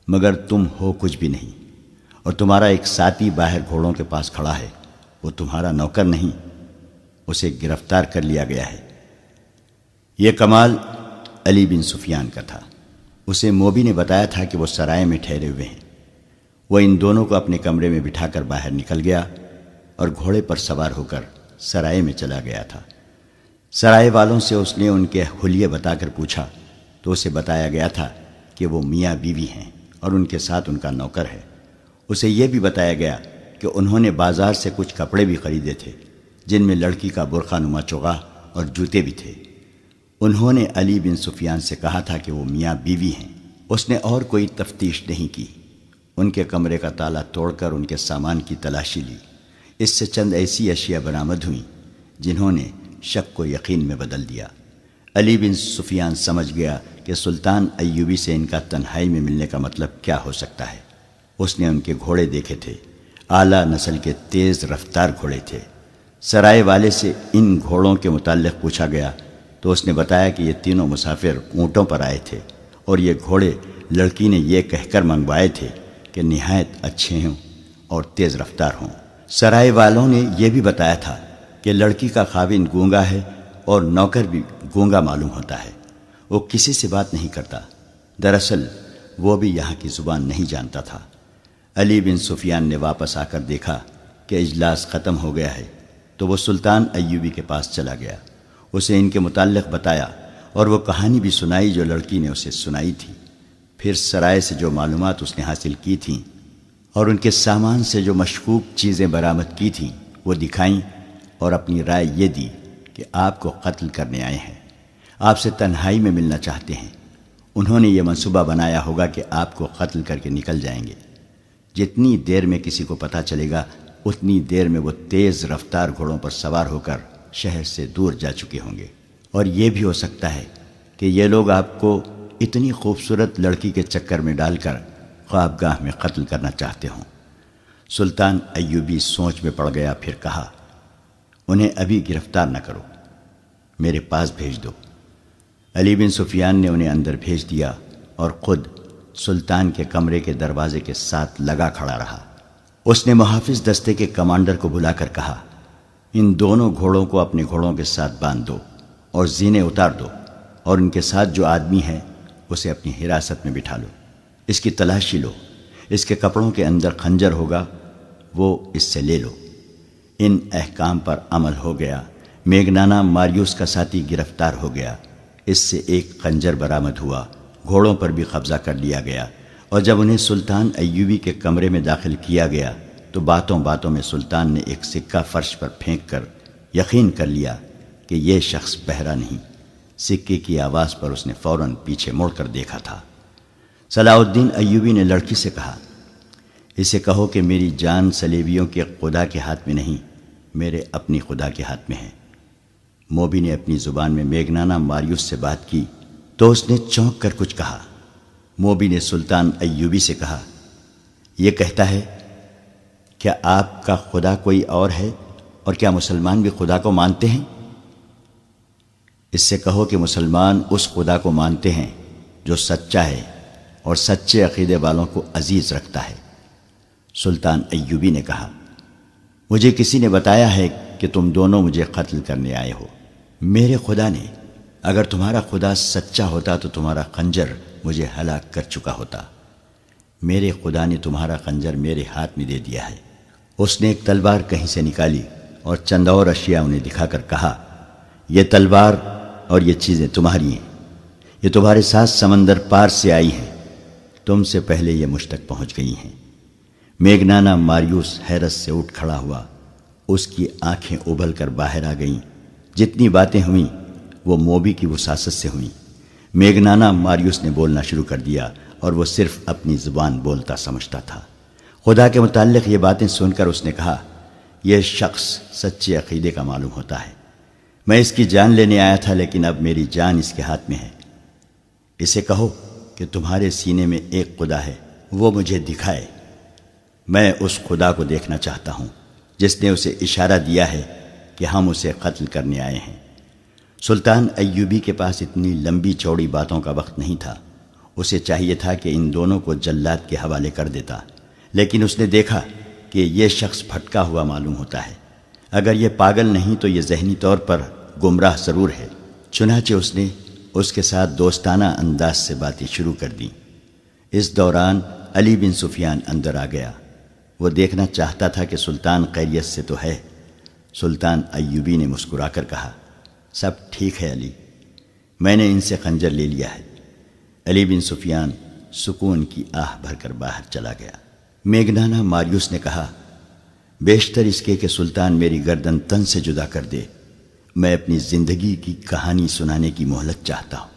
مگر تم ہو کچھ بھی نہیں، اور تمہارا ایک ساتھی باہر گھوڑوں کے پاس کھڑا ہے، وہ تمہارا نوکر نہیں، اسے گرفتار کر لیا گیا ہے۔ یہ کمال علی بن سفیان کا تھا۔ اسے موبی نے بتایا تھا کہ وہ سرائے میں ٹھہرے ہوئے ہیں۔ وہ ان دونوں کو اپنے کمرے میں بٹھا کر باہر نکل گیا اور گھوڑے پر سوار ہو کر سرائے میں چلا گیا تھا۔ سرائے والوں سے اس نے ان کے حلیے بتا کر پوچھا تو اسے بتایا گیا تھا کہ وہ میاں بیوی ہیں اور ان کے ساتھ ان کا نوکر ہے۔ اسے یہ بھی بتایا گیا کہ انہوں نے بازار سے کچھ کپڑے بھی خریدے تھے جن میں لڑکی کا برقع نما چوغا اور جوتے بھی تھے۔ انہوں نے علی بن سفیان سے کہا تھا کہ وہ میاں بیوی ہیں۔ اس نے اور کوئی تفتیش نہیں کی۔ ان کے کمرے کا تالا توڑ کر ان کے سامان کی تلاشی لی۔ اس سے چند ایسی اشیاء برآمد ہوئیں جنہوں نے شک کو یقین میں بدل دیا۔ علی بن سفیان سمجھ گیا کہ سلطان ایوبی سے ان کا تنہائی میں ملنے کا مطلب کیا ہو سکتا ہے۔ اس نے ان کے گھوڑے دیکھے تھے، اعلیٰ نسل کے تیز رفتار گھوڑے تھے۔ سرائے والے سے ان گھوڑوں کے متعلق پوچھا گیا تو اس نے بتایا کہ یہ تینوں مسافر اونٹوں پر آئے تھے اور یہ گھوڑے لڑکی نے یہ کہہ کر منگوائے تھے کہ نہایت اچھے ہوں اور تیز رفتار ہوں۔ سرائے والوں نے یہ بھی بتایا تھا کہ لڑکی کا خاوند گونگا ہے اور نوکر بھی گونگا معلوم ہوتا ہے، وہ کسی سے بات نہیں کرتا۔ دراصل وہ بھی یہاں کی زبان نہیں جانتا تھا۔ علی بن سفیان نے واپس آ کر دیکھا کہ اجلاس ختم ہو گیا ہے تو وہ سلطان ایوبی کے پاس چلا گیا۔ اسے ان کے متعلق بتایا اور وہ کہانی بھی سنائی جو لڑکی نے اسے سنائی تھی۔ پھر سرائے سے جو معلومات اس نے حاصل کی تھیں اور ان کے سامان سے جو مشکوک چیزیں برآمد کی تھیں وہ دکھائیں اور اپنی رائے یہ دی کہ آپ کو قتل کرنے آئے ہیں، آپ سے تنہائی میں ملنا چاہتے ہیں۔ انہوں نے یہ منصوبہ بنایا ہوگا کہ آپ کو قتل کر کے نکل جائیں گے۔ جتنی دیر میں کسی کو پتہ چلے گا اتنی دیر میں وہ تیز رفتار گھوڑوں پر سوار ہو کر شہر سے دور جا چکے ہوں گے، اور یہ بھی ہو سکتا ہے کہ یہ لوگ آپ کو اتنی خوبصورت لڑکی کے چکر میں ڈال کر خوابگاہ میں قتل کرنا چاہتے ہوں۔ سلطان ایوبی سوچ میں پڑ گیا، پھر کہا انہیں ابھی گرفتار نہ کرو، میرے پاس بھیج دو۔ علی بن سفیان نے انہیں اندر بھیج دیا اور خود سلطان کے کمرے کے دروازے کے ساتھ لگا کھڑا رہا۔ اس نے محافظ دستے کے کمانڈر کو بلا کر کہا ان دونوں گھوڑوں کو اپنے گھوڑوں کے ساتھ باندھ دو اور زینے اتار دو، اور ان کے ساتھ جو آدمی ہے اسے اپنی حراست میں بٹھا لو، اس کی تلاشی لو، اس کے کپڑوں کے اندر خنجر ہوگا وہ اس سے لے لو۔ ان احکام پر عمل ہو گیا۔ میگنانا ماریوس کا ساتھی گرفتار ہو گیا، اس سے ایک خنجر برآمد ہوا، گھوڑوں پر بھی قبضہ کر لیا گیا، اور جب انہیں سلطان ایوبی کے کمرے میں داخل کیا گیا تو باتوں باتوں میں سلطان نے ایک سکہ فرش پر پھینک کر یقین کر لیا کہ یہ شخص بہرا نہیں۔ سکے کی آواز پر اس نے فوراً پیچھے مڑ کر دیکھا تھا۔ صلاح الدین ایوبی نے لڑکی سے کہا اسے کہو کہ میری جان صلیبیوں کے خدا کے ہاتھ میں نہیں، میرے اپنی خدا کے ہاتھ میں ہے۔ موبی نے اپنی زبان میں میگنانا ماریوس سے بات کی تو اس نے چونک کر کچھ کہا۔ موبی نے سلطان ایوبی سے کہا یہ کہتا ہے کیا آپ کا خدا کوئی اور ہے، اور کیا مسلمان بھی خدا کو مانتے ہیں؟ اس سے کہو کہ مسلمان اس خدا کو مانتے ہیں جو سچا ہے اور سچے عقیدے والوں کو عزیز رکھتا ہے۔ سلطان ایوبی نے کہا مجھے کسی نے بتایا ہے کہ تم دونوں مجھے قتل کرنے آئے ہو۔ میرے خدا نے، اگر تمہارا خدا سچا ہوتا تو تمہارا خنجر مجھے ہلاک کر چکا ہوتا۔ میرے خدا نے تمہارا خنجر میرے ہاتھ میں دے دیا ہے۔ اس نے ایک تلوار کہیں سے نکالی اور چند اور اشیاء انہیں دکھا کر کہا یہ تلوار اور یہ چیزیں تمہاری ہیں، یہ تمہارے ساتھ سمندر پار سے آئی ہیں، تم سے پہلے یہ مجھ تک پہنچ گئی ہیں۔ میگنانا ماریوس حیرت سے اٹھ کھڑا ہوا، اس کی آنکھیں ابھل کر باہر آ گئیں۔ جتنی باتیں ہوئیں وہ موبی کی وساست سے ہوئیں۔ میگنانا ماریوس نے بولنا شروع کر دیا اور وہ صرف اپنی زبان بولتا سمجھتا تھا۔ خدا کے متعلق یہ باتیں سن کر اس نے کہا یہ شخص سچے عقیدے کا معلوم ہوتا ہے۔ میں اس کی جان لینے آیا تھا، لیکن اب میری جان اس کے ہاتھ میں ہے۔ اسے کہو کہ تمہارے سینے میں ایک خدا ہے، وہ مجھے دکھائے۔ میں اس خدا کو دیکھنا چاہتا ہوں جس نے اسے اشارہ دیا ہے کہ ہم اسے قتل کرنے آئے ہیں۔ سلطان ایوبی کے پاس اتنی لمبی چوڑی باتوں کا وقت نہیں تھا۔ اسے چاہیے تھا کہ ان دونوں کو جلاد کے حوالے کر دیتا، لیکن اس نے دیکھا کہ یہ شخص بھٹکا ہوا معلوم ہوتا ہے۔ اگر یہ پاگل نہیں تو یہ ذہنی طور پر گمراہ ضرور ہے۔ چنانچہ اس نے اس کے ساتھ دوستانہ انداز سے باتیں شروع کر دیں۔ اس دوران علی بن سفیان اندر آ گیا۔ وہ دیکھنا چاہتا تھا کہ سلطان خیریت سے تو ہے۔ سلطان ایوبی نے مسکرا کر کہا، سب ٹھیک ہے علی، میں نے ان سے خنجر لے لیا ہے۔ علی بن سفیان سکون کی آہ بھر کر باہر چلا گیا۔ میگنانا ماریوس نے کہا، بیشتر اس کے کہ سلطان میری گردن تن سے جدا کر دے، میں اپنی زندگی کی کہانی سنانے کی مہلت چاہتا ہوں۔